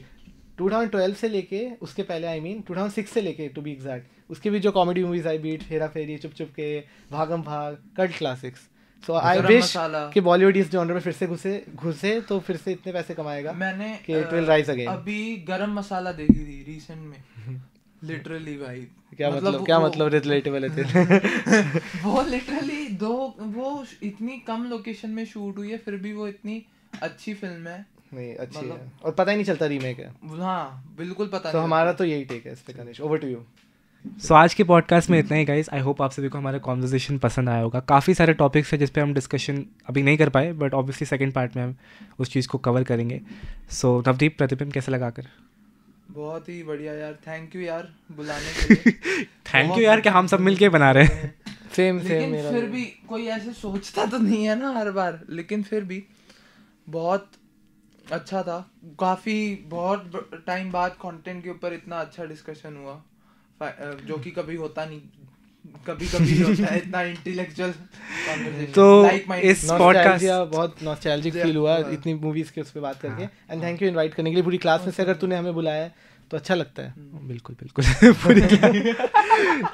2012 से लेके उसके पहले, आई मीन 2006 से लेके टू बी एग्जैक्ट, उसके भी जो कॉमेडी मूवीज आई, बीट, हेरा फेरी, चुप चुप के, भागम भाग, कल्ट क्लासिक्स. सो आई गरम विश मसाला. कि बॉलीवुड इस जॉनर में फिर से घुसे तो फिर से इतने पैसे कमाएगा मैंने कि इट विल राइज अगेन. अभी गरम मसाला देखी थी रिसेंट में. लिटरली भाई क्या मतलब रिलेटेबल है. वो लिटरली वो इतनी कम लोकेशन में शूट हुई है, फिर भी वो इतनी अच्छी फिल्म है. नहीं अच्छी मतलब- है और पता ही नहीं चलता रीमेक है. हाँ बिल्कुल पता तो नहीं. हमारा तो यही टेक है इस पे. Ganesh, over to you. So आज के पॉडकास्ट में इतना ही गाइस. आई होप आप सभी को हमारा कॉन्वर्जेसन पसंद आया होगा. काफ़ी सारे टॉपिक्स हैं जिस पे हम डिस्कशन अभी नहीं कर पाए, बट ऑब्वियसली सेकंड पार्ट में हम उस चीज़ को कवर करेंगे. सो नवदीप, प्रतिबिंब कैसे लगा कर? बहुत ही बढ़िया यार. थैंक यू यार बुलाने के लिए. थैंक यू यार कि हम सब मिलके बना रहे हैं. सेम लेकिन मेरा फिर भी कोई ऐसे सोचता तो नहीं है ना हर बार, लेकिन फिर भी बहुत अच्छा था. काफी बहुत टाइम बाद कंटेंट के ऊपर इतना अच्छा डिस्कशन हुआ, जो कि कभी होता नहीं. कभी कभी होता है इतना इंटेलेक्चुअल कन्वर्सेशन. तो इस पॉडकास्ट बहुत नॉस्टैल्जिक फील हुआ इतनी मूवीज के उस पे बात करके. एंड थैंक यू इनवाइट करने के लिए पूरी क्लास में से. अगर तूने हमें बुलाया है तो अच्छा लगता है. बिल्कुल बिल्कुल पूरी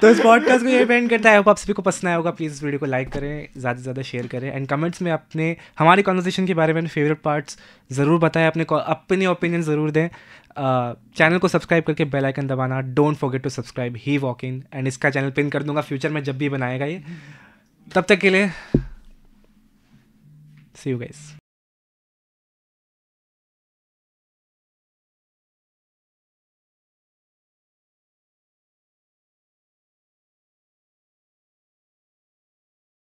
तो इस पॉडकास्ट को ये एंड करता है. आप सभी को पसंद आया होगा. प्लीज़ इस वीडियो को लाइक करें, ज़्यादा से ज़्यादा शेयर करें, एंड कमेंट्स में अपने हमारी कॉन्वर्सेशन के बारे में फेवरेट पार्ट्स ज़रूर बताएं. अपने ओपिनियन ज़रूर दें. चैनल को सब्सक्राइब करके बेल आइकन दबाना डोंट फॉरगेट टू सब्सक्राइब. ही वॉकिंग, एंड इसका चैनल पिन कर दूंगा फ्यूचर में जब भी बनाएगा ये. तब तक के लिए सी यू गाइस.